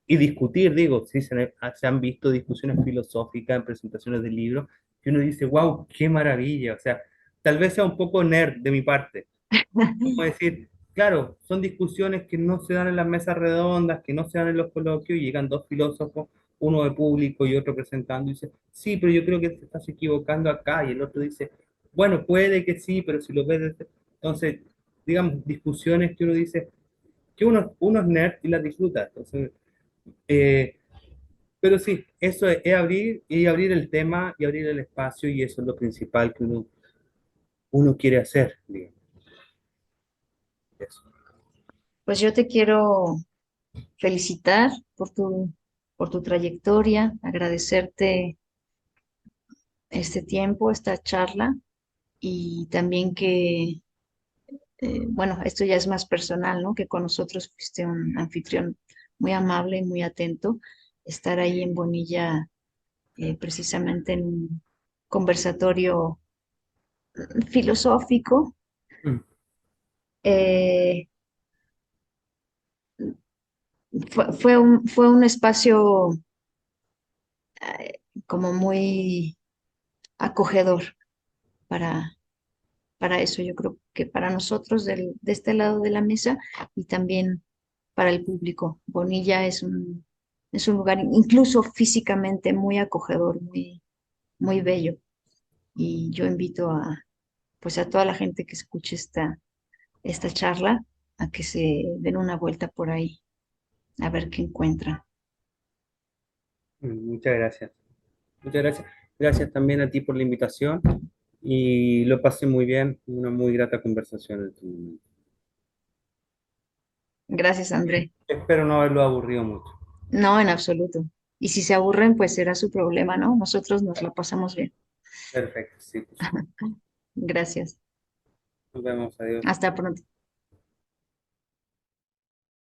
y discutir, digo, sí, se han visto discusiones filosóficas en presentaciones de libros que uno dice, wow, qué maravilla. O sea, tal vez sea un poco nerd de mi parte. Como decir, claro, son discusiones que no se dan en las mesas redondas, que no se dan en los coloquios, y llegan dos filósofos, uno de público y otro presentando, y dice, sí, pero yo creo que te estás equivocando acá, y el otro dice, bueno, puede que sí, pero si lo ves Entonces, digamos, discusiones que uno dice, que uno es nerd y las disfruta. Entonces, eh, pero sí, eso es abrir y abrir el tema y abrir el espacio, y eso es lo principal que uno quiere hacer, digamos. Eso. pues yo te quiero felicitar por tu trayectoria, agradecerte este tiempo, esta charla y también bueno, esto ya es más personal, ¿no? Que con nosotros fuiste un anfitrión muy amable y muy atento. Estar ahí en Bonilla, precisamente en un conversatorio filosófico, Mm, eh, fue un espacio como muy acogedor para, para eso. Yo creo que para nosotros de este lado de la mesa y también para el público. Bonilla es un lugar incluso físicamente muy acogedor, muy bello. Y yo invito pues a toda la gente que escuche esta charla a que se den una vuelta por ahí, a ver qué encuentran. Muchas gracias. Muchas gracias. Gracias también a ti por la invitación y lo pasé muy bien, una muy grata conversación en tu momento. Gracias, André. Espero no haberlo aburrido mucho. No, en absoluto. Y si se aburren, pues será su problema, ¿no? Nosotros nos la pasamos bien. Perfecto, sí, por supuesto. Gracias. Nos vemos, adiós. Hasta pronto.